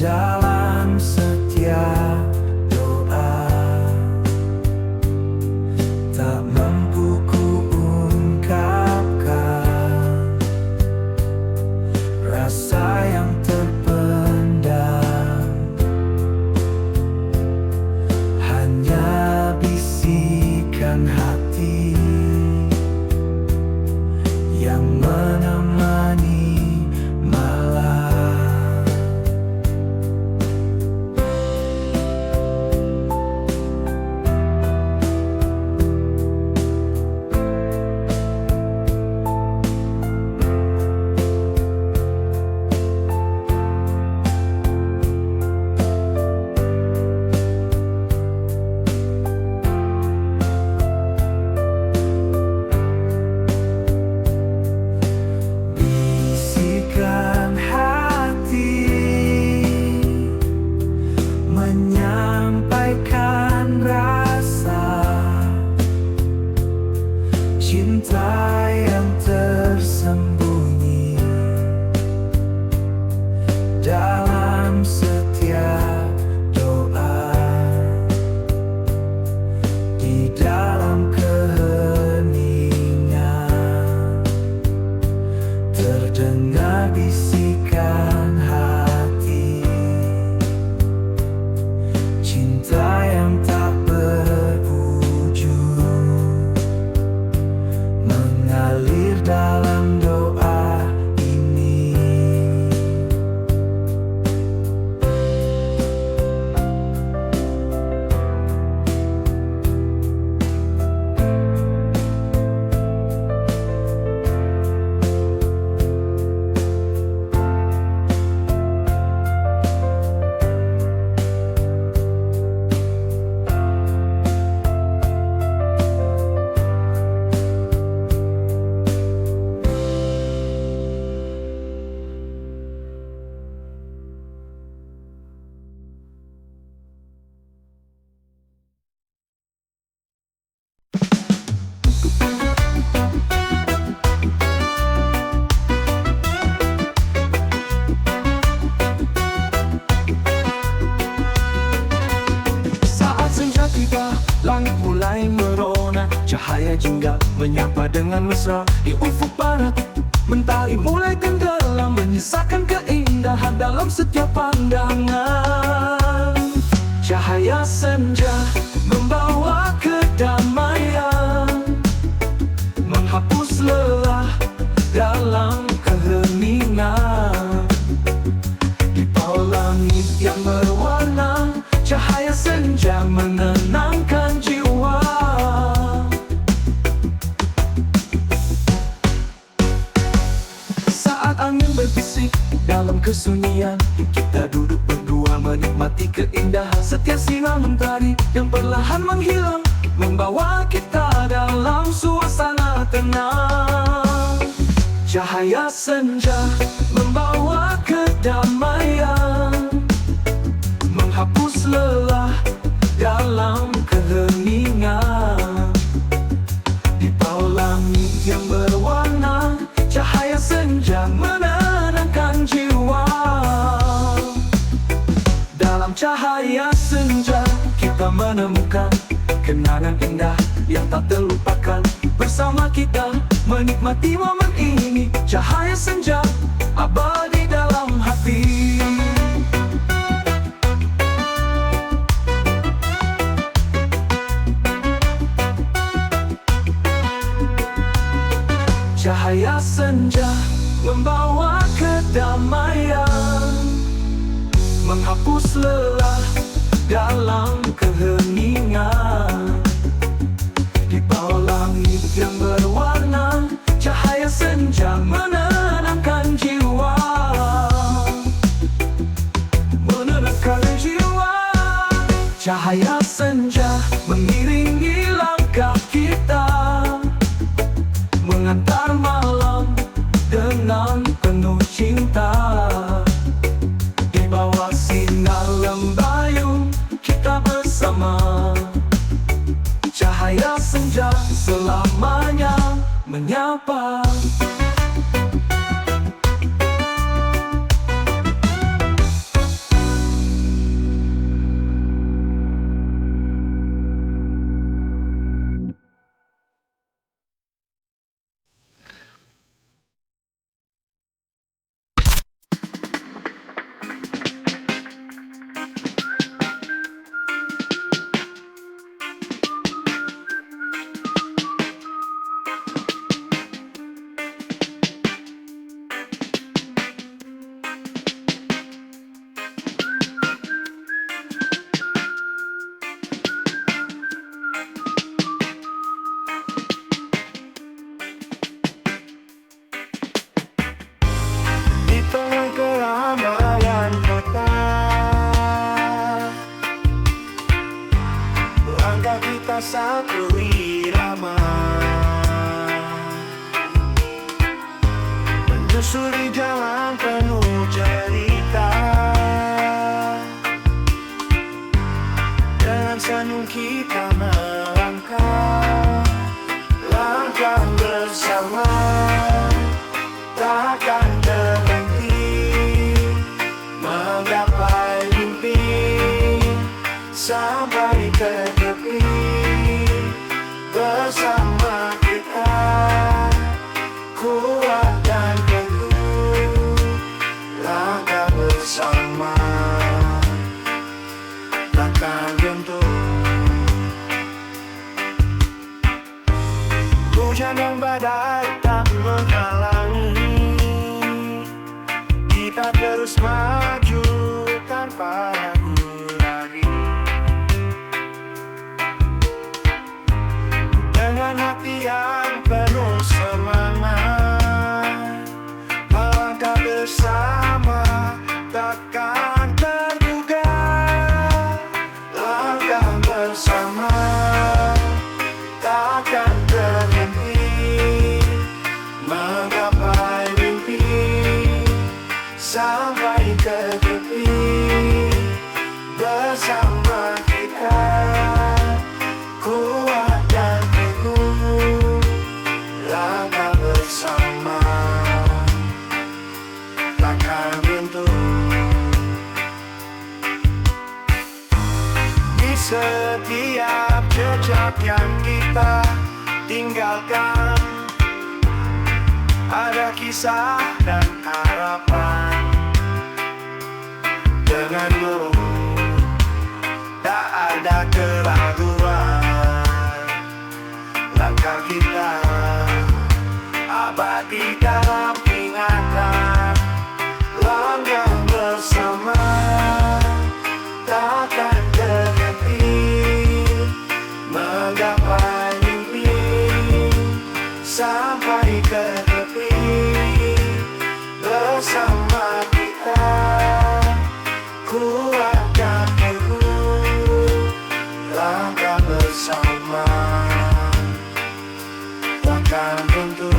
[SPEAKER 3] dalam setiap doa. Tak mampu ku ungkapkan rasa yang terpendam, hanya bisikan hati yang menemani malam. Bisikan hati menyampaikan rasa cinta yang tersembunyi dalam setiap doa. Di dalam keheningan terdengar bisikan hati, cinta yang tak berwujud mengalir dalam doa ini.
[SPEAKER 1] Saat senja tiba, langit mulai merona. Cahaya jingga menyapa dengan mesra. Di ufuk barat, mentari mulai tenggelam, menyisakan keindahan dalam setiap pandangan. Cahaya senja membawa kedamaian, menghapus lelah dalam keheningan. Di bawah langit yang berwarna, cahaya senja menenangkan jiwa. Saat angin berbisik dalam kesunyian, kita duduk berdua menikmati keindahan. Setiap sinar mentari yang perlahan menghilang, membawa kita dalam suasana tenang. Cahaya senja membawa kedamaian, menghapus lelah dalam keheningan. Di bawah langit yang berwarna, cahaya senja menenangkan jiwa. Dalam cahaya senja kita menemukan kenangan indah yang tak terlupakan. Bersama kita menikmati momen ini, cahaya senja abadi dalam hati. Cahaya senja membawa kedamaian, menghapus lelah dalam keheningan. Di bawah langit yang berwarna, cahaya senja menenangkan jiwa. Menenangkan jiwa. Cahaya senja mengiringi langkah kita, mengantar malam dengan penuh cinta. Di bawah sinar lembayung kita bersama, cahaya senja selamanya menyapa.
[SPEAKER 3] satu irama, menyusuri jalan penuh cerita. Dengan senyum kita melangkah, langkah bersama, takkan berhenti menggapai mimpi sampai ke tepi. Bersama kita kuat dan teguh, langkah bersama takkan runtuh. Hujan dan badai tak menghalangi kita terus maju tanpa ragu lagi. Dengan hati yang penuh semangat, melangkah bersama takkan terduga. Langkah bersama takkan berhenti menggapai mimpi sampai ke tepi. Bersama kita kuat dan teguh, langkah bersama takkan runtuh. Di setiap jejak yang kita tinggalkan, ada kisah dan harapan. Denganmu tak ada keraguan, langkah kita abadi dalam ingatan. Langkah bersama takkan berhenti menggapai mimpi sampai ke tepi. Bersama kita kuat dan teguh, langkah bersama takkan runtuh.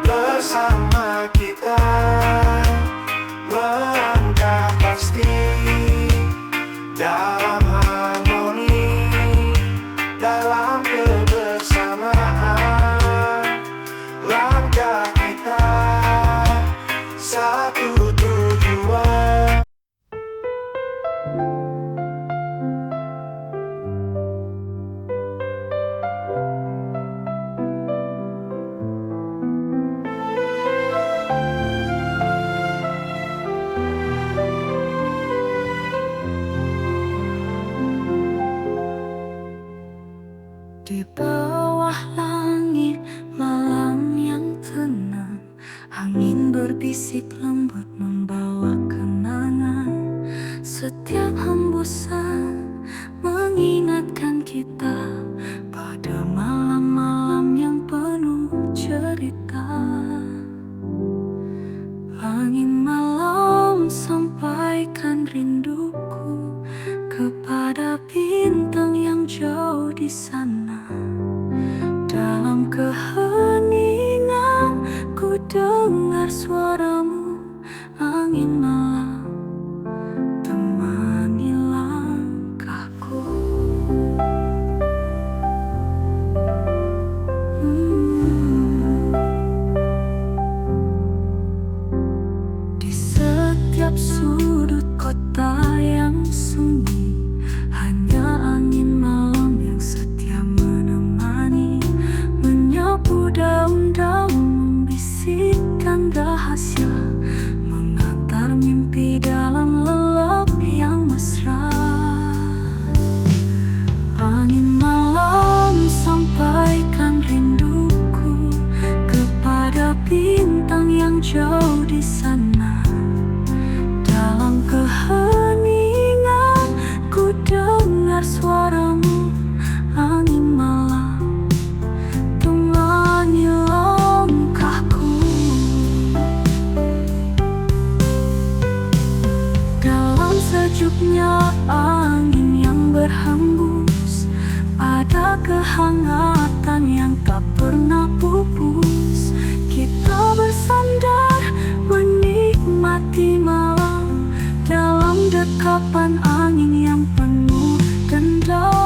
[SPEAKER 3] Bersama kita melangkah pasti dalam harmoni, dalam kebersamaan. Langkah kita satu tujuan.
[SPEAKER 4] Di bawah langit malam yang tenang, angin berbisik lembut membawa kenangan. Setiap hembusan mengingatkan kita pada malam-malam yang penuh cerita. Angin malam sampaikan rinduku kepada bintang yang jauh di sana. Dalam keheningan ku dengar suaramu, angin malam temani langkahku. Di setiap sudut kota yang sunyi, hanya angin malam yang setia menemani, menyapu sejuknya angin yang berhembus, ada kehangatan yang tak pernah pupus. Kita bersandar menikmati malam dalam dekapan angin yang penuh dendam.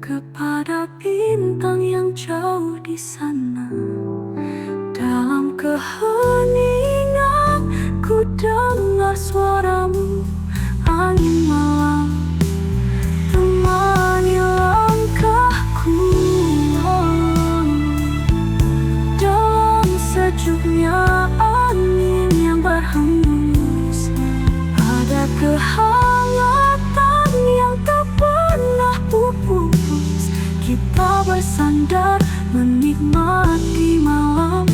[SPEAKER 4] Kepada bintang yang jauh di sana, dalam keheningan ku dengar suaramu, angin malam temani langkahku. Dalam sejuknya angin yang berhembus, ada kehangatan yang tak pernah pupus. Kita bersandar menikmati malam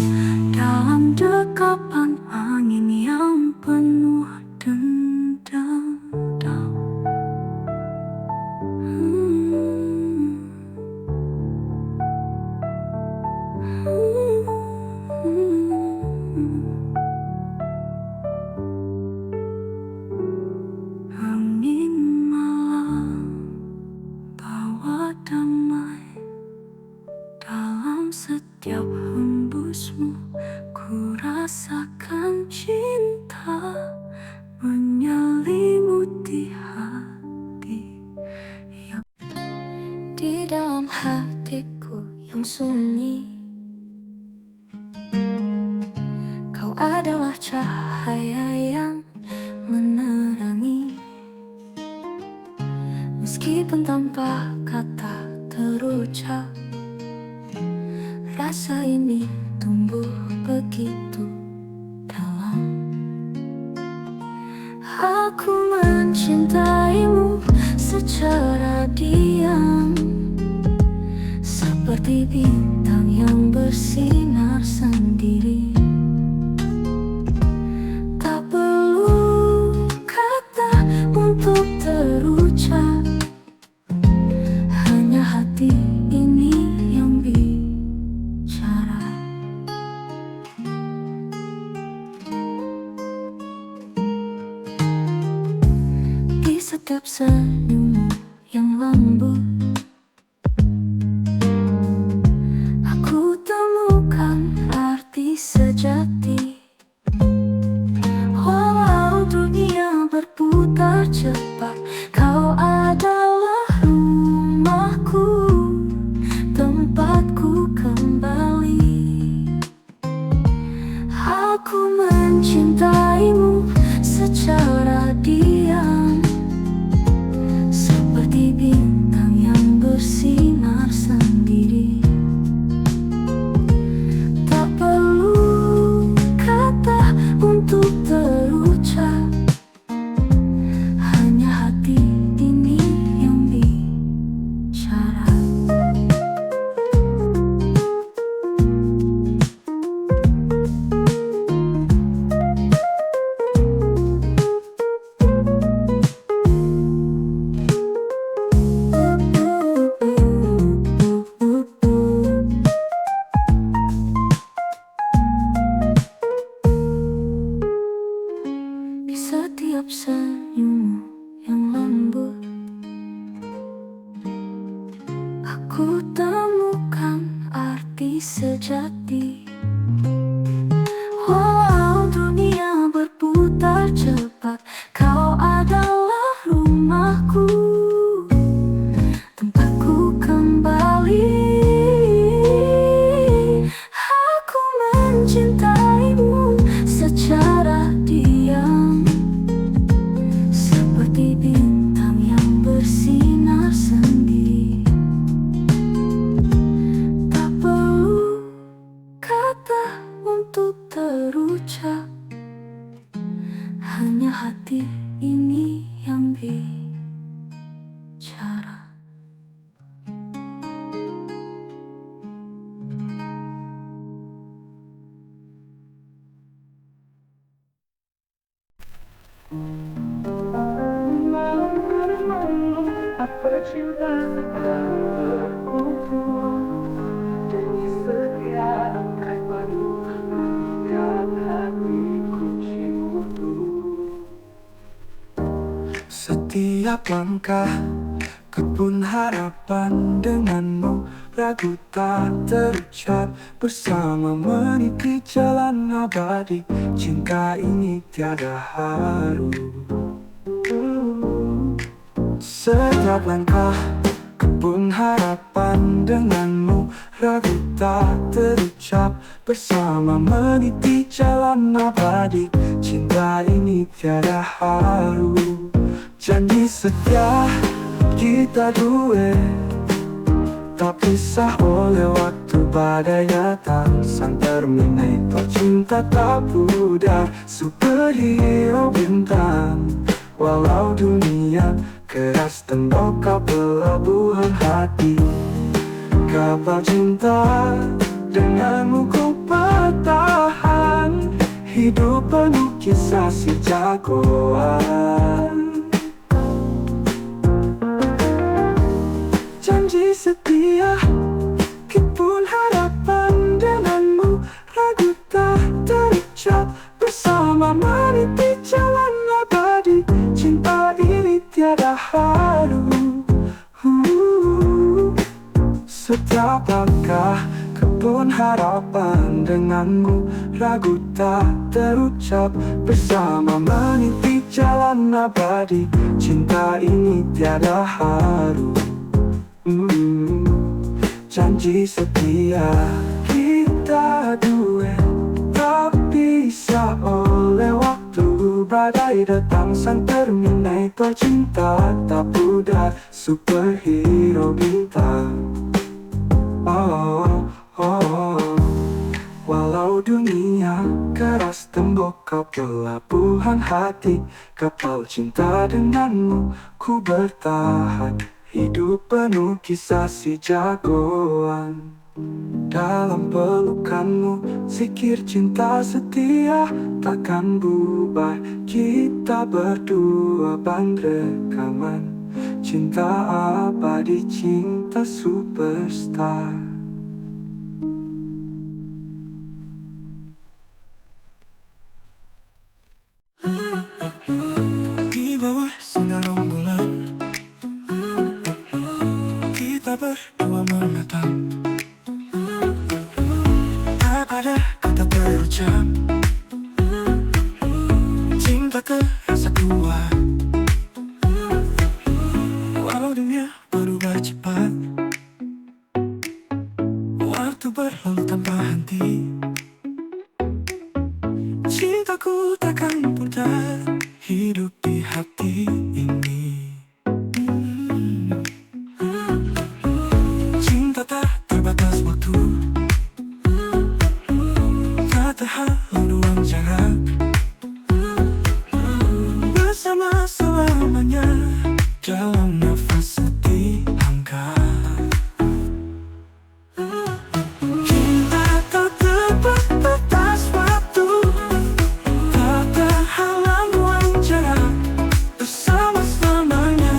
[SPEAKER 4] dalam dekapan angin yang penuh dendam. Angin malam bawa damai dalam setiap hembusmu. Ku rasakan cinta menyelimuti hati di dalam hatiku yang sunyi. Kau adalah cahaya yang menerangi, meskipun tanpa kata terucap. Rasa ini tumbuh begitu dalam. Aku mencintaimu secara diam, seperti bintang yang bersinar sendiri. Tak perlu kata untuk terucap, hanya hati ini yang bicara. Di setiap senyummu yang lembut, aku temukan arti sejati. Walau dunia berputar cepat, kau adalah rumahku, tempatku kembali. Aku mencintaimu secara diam, seperti bintang yang bersinar sendiri. Tak perlu kata untuk terucap, hanya hati ini yang bicara. Di setiap senyummu yang lembut, aku temukan arti sejati. Walau dunia berputar cepat, kau adalah rumahku, tempatku kembali. Aku mencintaimu secara diam, seperti bintang yang bersinar sendiri. Tak perlu kata
[SPEAKER 1] Apa cinta jadi setia akan menemukan hatiku cimpu. Setiap langkah kebun harapan denganmu, ragu tak terucap bersama meniti jalan abadi. Cinta ini tiada haru. Setiap langkah kebun harapan denganmu, ragu tak terucap bersama meniti jalan abadi. Cinta ini tiada haru. Janji setia kita dua, tak pisah oleh waktu badai datang. Sang Terminator cinta tak pudar, superhero bintang. Walau dunia keras tembok kau pelabuhan hati. Kapal cinta denganmu ku bertahan, hidup penuh kisah si jagoan. Janji setia kebun harapan denganmu, ragu tak terucap bersama meniti jalan abadi. Cinta ini tiada haru. Setiap langkah kebun harapan denganmu, ragu tak terucap bersama meniti jalan abadi. Cinta ini tiada haru. Janji setia kita dua, tak bisa oleh waktu badai datang. Sang Terminator cinta tak pudar, superhero bintang. Oh, oh. Walau dunia keras tembok kau pelabuhan hati. Kapal cinta denganmu ku bertahan, hidup penuh kisah si jagoan. Dalam pelukanmu zikir cinta setia takkan bubar. Kita berdua band rekaman cinta abadi, cinta superstar. Di bawah sinar rembulan kita berdua menatap. Tak ada kata terucap, cinta kerasa kuat. Walau dunia berubah cepat, waktu berlalu tanpa henti. Cintaku takkan pudar, hidup di hati ini. Cinta tak terbatas waktu, tak terhalang ruang jarak. Bersama selamanya dalam nafas setiap langkah. Cinta tak terbatas waktu, tak terhalang ruang jarak. Bersama selamanya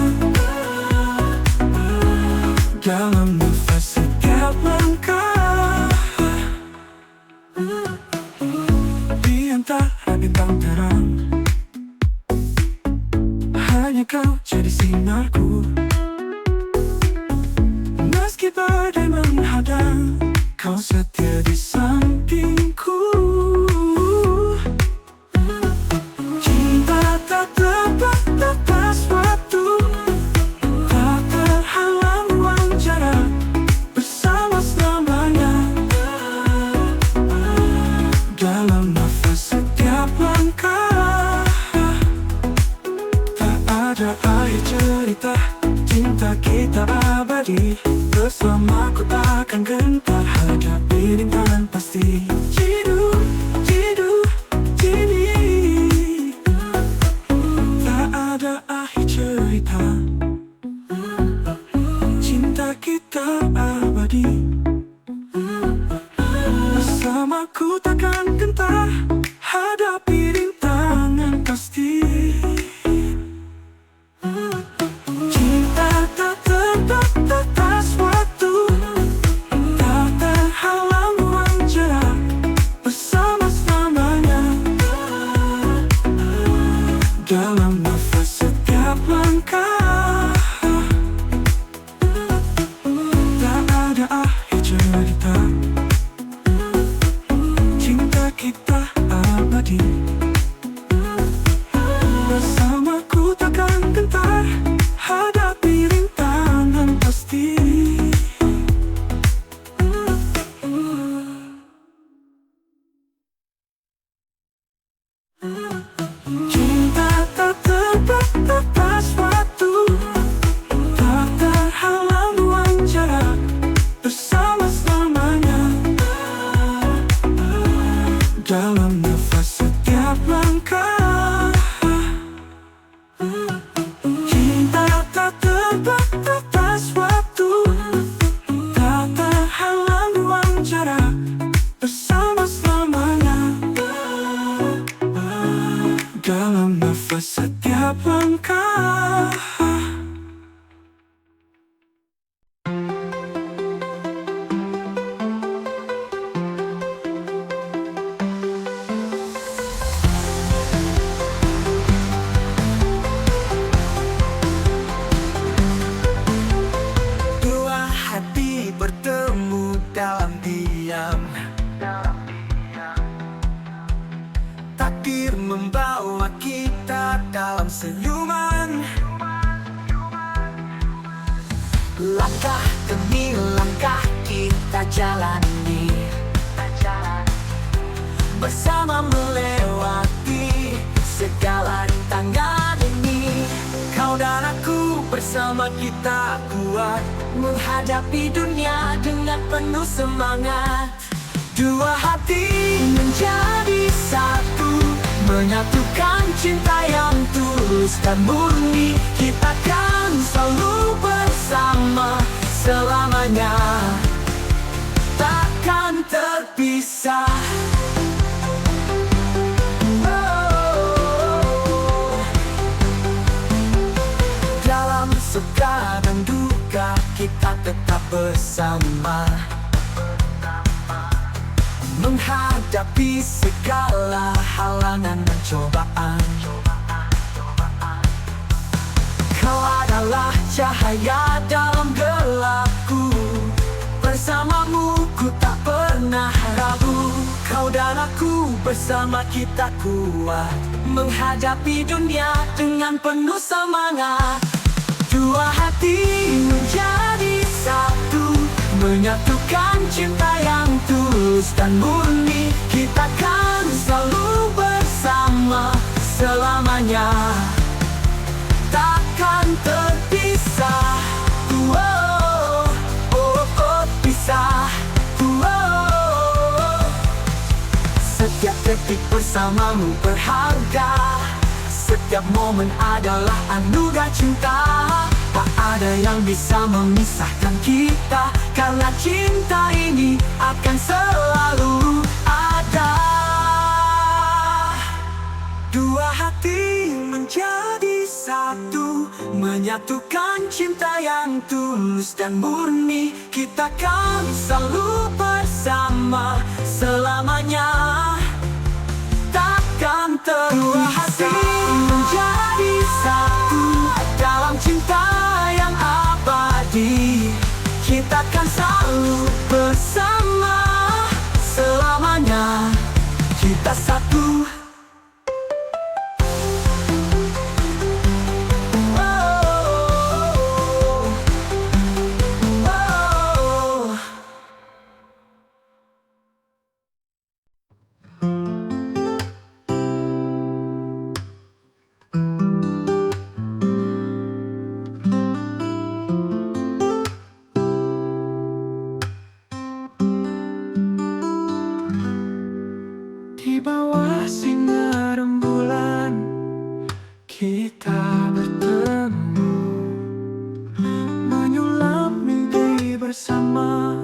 [SPEAKER 1] dalam nafas setiap langkah. Di antara bintang terang, hanya kau jadi sinarku. Meski badai menghadang, kau setia di sampingku. Cinta tak terbatas waktu, tak terhalang ruang jarak. Bersama selamanya dalam nafas setiap langkah. Tak ada akhir cerita, cinta kita abadi. Bersamaku takkan gentar, hadapi rintangan pasti. Jidu, jidu, jini. Tak ada akhir cerita, cinta kita abadi. Bersamaku takkan gentar, hadapi rintangan pasti. dalam nafas setiap langkah. Cinta tak terbatas waktu, tak terhalang ruang jarak, bersama selamanya. Dalam nafas setiap langkah. Dua hati bertemu dalam diam. Takdir membawa kita dalam senyuman. Langkah demi langkah kita jalani, bersama melewati segala rintangan ini. Kau dan aku bersama kita kuat menghadapi dunia dengan penuh semangat. Dua hati menjadi satu, menyatukan cinta yang tulus dan murni. Kita kan selalu bersama selamanya, takkan terpisah. Dalam suka dan duka kita tetap bersama, menghadapi segala halangan dan cobaan. Kau adalah cahaya dalam gelapku, bersamamu ku tak pernah ragu. Kau dan aku bersama kita kuat menghadapi dunia dengan penuh semangat. Dua hati menjadi satu, menyatukan cinta yang tulus dan murni. Kita kan selalu bersama selamanya, takkan terpisah. Oh, oh, oh, pisah. Oh, setiap detik bersamamu berharga, setiap momen adalah anugerah cinta. Tak ada yang bisa memisahkan kita, karena cinta ini akan selalu ada. Dua hati menjadi satu, menyatukan cinta yang tulus dan murni. Kita kan selalu bersama selamanya, takkan terpisah. Dua hati menjadi satu dalam cinta yang abadi. Kita kan selalu bersama selamanya, kita satu. Di bawah sinar rembulan kita bertemu, menyulam mimpi bersama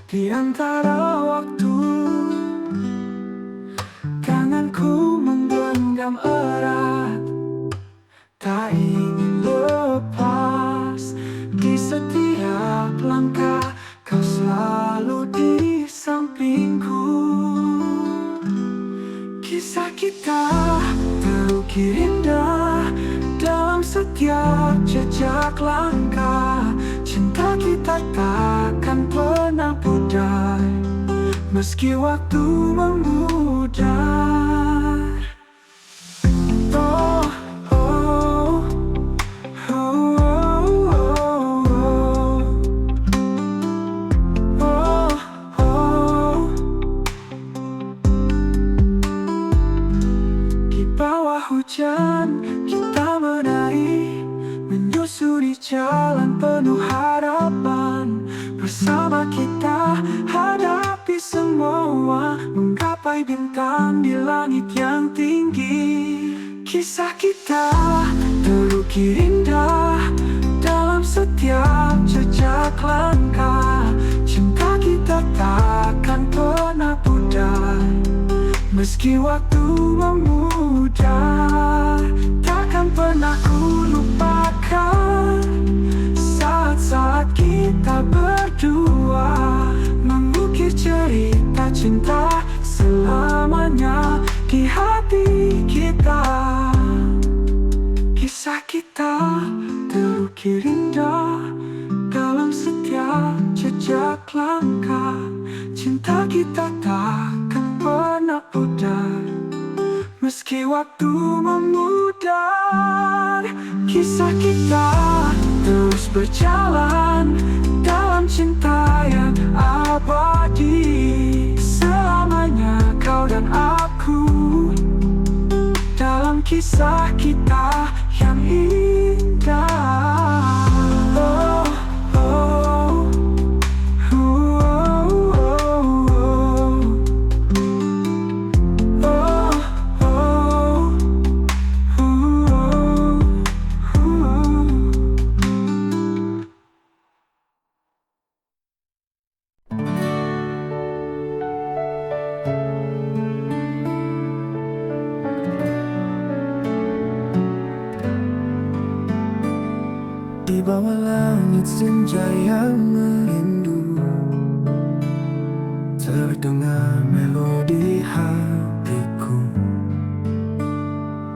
[SPEAKER 1] di antara waktu. Tanganku menggenggam erat, tak ingin lepas. Di setiap langkah kau selalu di sampingku. Kisah kita terukir indah dalam setiap jejak langkah. Cinta kita takkan pernah pudar meski waktu memudar. Oh, oh, oh, oh, oh, oh. Di bawah hujan kita menari, menyusuri jalan penuh harapan. Bersama kita hadapi semua semua menggapai bintang di langit yang tinggi. Kisah kita terukir indah dalam setiap jejak langkah. Cinta kita takkan pernah pudar, meski waktu memudar. Takkan pernah ku lupakan saat-saat kita berdua mengukir cerita cinta selamanya di hati kita. Kisah kita terukir indah dalam setiap jejak langkah. Cinta kita takkan pernah pudar, meski waktu memudar. Kisah kita terus berjalan dalam cinta yang abadi. Selamanya kau dan aku dalam kisah kita yang indah. Oh, oh, oh, oh, oh, oh,
[SPEAKER 3] Di bawah langit senja yang merindu, terdengar melodi hatiku.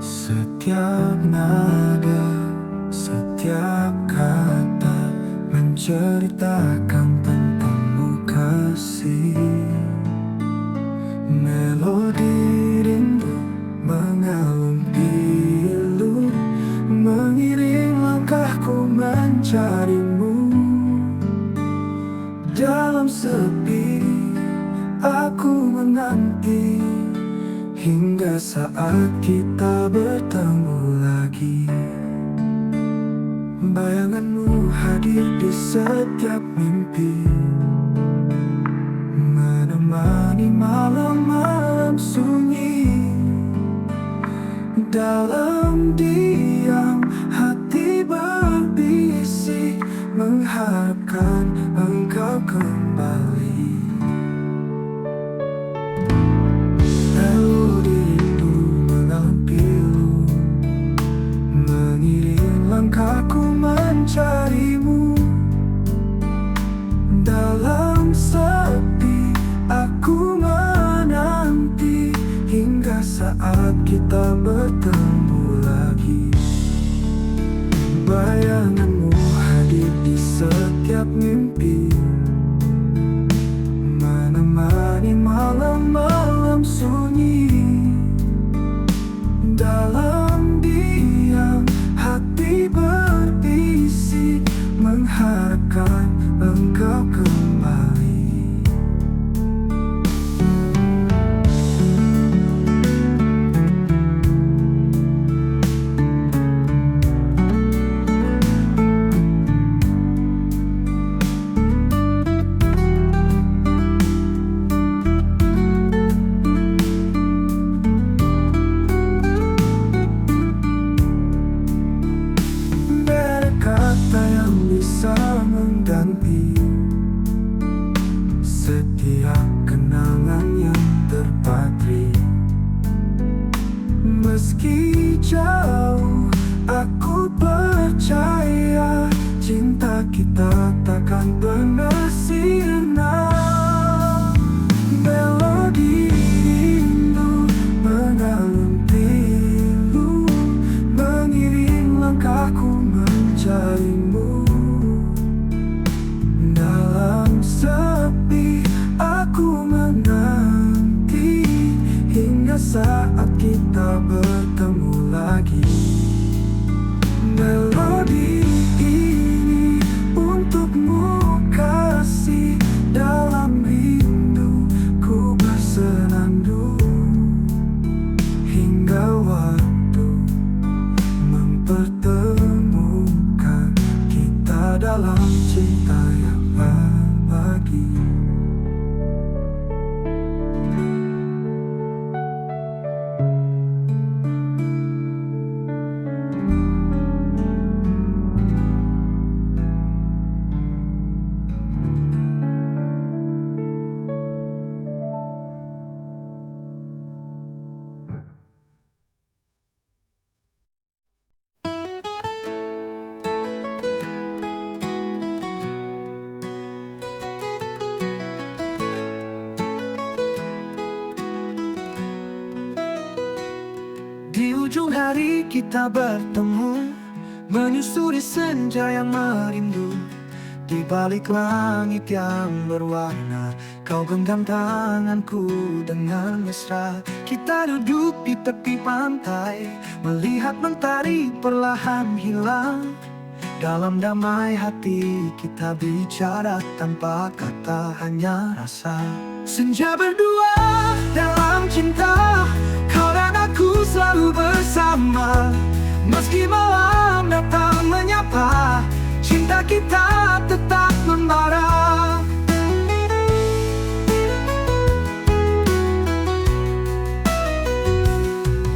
[SPEAKER 3] Setiap nada, setiap kata menceritakan tentangmu kasih. Melodi rindu mengalun pilu, mengiring langkahku mencarimu. Dalam sepi aku menanti hingga saat kita bertemu lagi. Bayanganmu hadir di setiap mimpi, menemani malam-malam sunyi. Dalam diam hati berbisik, mengharapkan engkau kembali. Melodi rindu mengalun pilu, mengiring langkahku mencarimu. Dalam sepi aku menanti hingga saat kita bertemu lagi. Bayanganmu hadir di setiap mimpi, menemani malam-malam sunyi. Dalam diam hati berbisik, mengharapkan engkau kembali. Kata yang bisa mengganti setiap kenangan yang terpatri. Meski jauh, aku percaya cinta kita takkan pernah sirna. Melodi rindu mengalun pilu, mengiring langkahku mencarimu. Dalam sepi aku menanti hingga saat kita bertemu lagi. Melodi ini untukmu kasih, dalam rindu ku bersenandung hingga waktu mempertemukan kita dalam cinta yang abadi. ujung hari kita bertemu, menyusuri senja yang merindu. Di balik langit yang berwarna, kau genggam tanganku dengan mesra. Kita duduk di tepi pantai, melihat mentari perlahan hilang. Dalam damai hati kita bicara tanpa kata, hanya rasa. Senja berdua dalam cinta, kau dan aku selalu bersama. Meski malam datang menyapa, cinta kita tetap membara.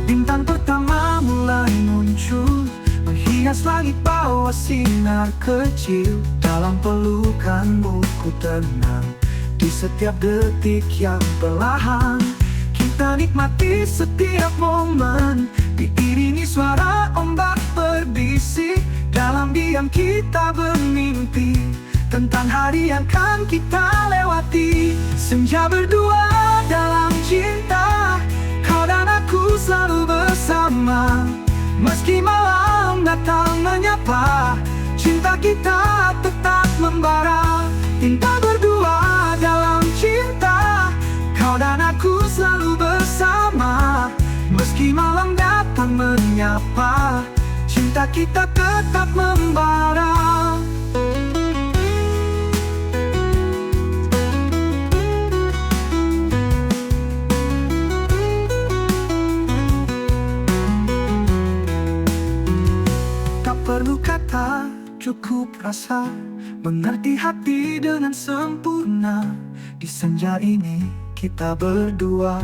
[SPEAKER 3] Bintang pertama mulai muncul, menghias langit bawa sinar kecil. Dalam pelukanmu ku tenang, di setiap detik yang perlahan. Kita nikmati setiap momen, diiringi suara ombak berbisik. Dalam diam kita bermimpi tentang hari yang akan kita lewati. Senja berdua dalam cinta, kau dan aku selalu bersama. Meski malam datang menyapa, cinta kita tetap membara. Kita berdua dalam cinta, kau dan aku selalu bersama. Meski malam datang menyapa, cinta kita tetap membara. Tak perlu kata, cukup rasa, mengerti hati dengan sempurna. Di senja ini kita berdua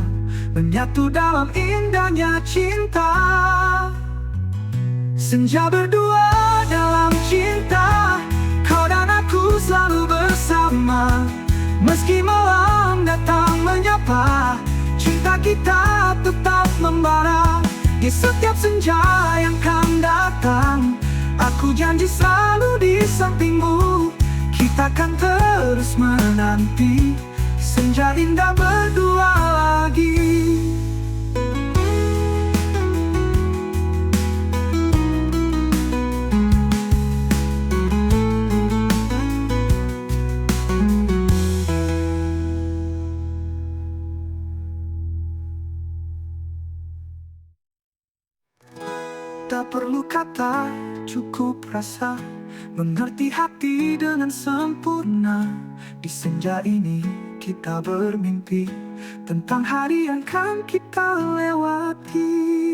[SPEAKER 3] menyatu dalam indahnya cinta. Senja berdua dalam cinta, kau dan aku selalu bersama. Meski malam datang menyapa, cinta kita tetap membara. Di setiap senja yang akan datang, aku janji selalu di sampingmu. Kita akan terus menanti senja indah berdua lagi. Tak perlu kata, cukup rasa, mengerti hati dengan sempurna. Di senja ini kita bermimpi tentang hari yang akan kita lewati.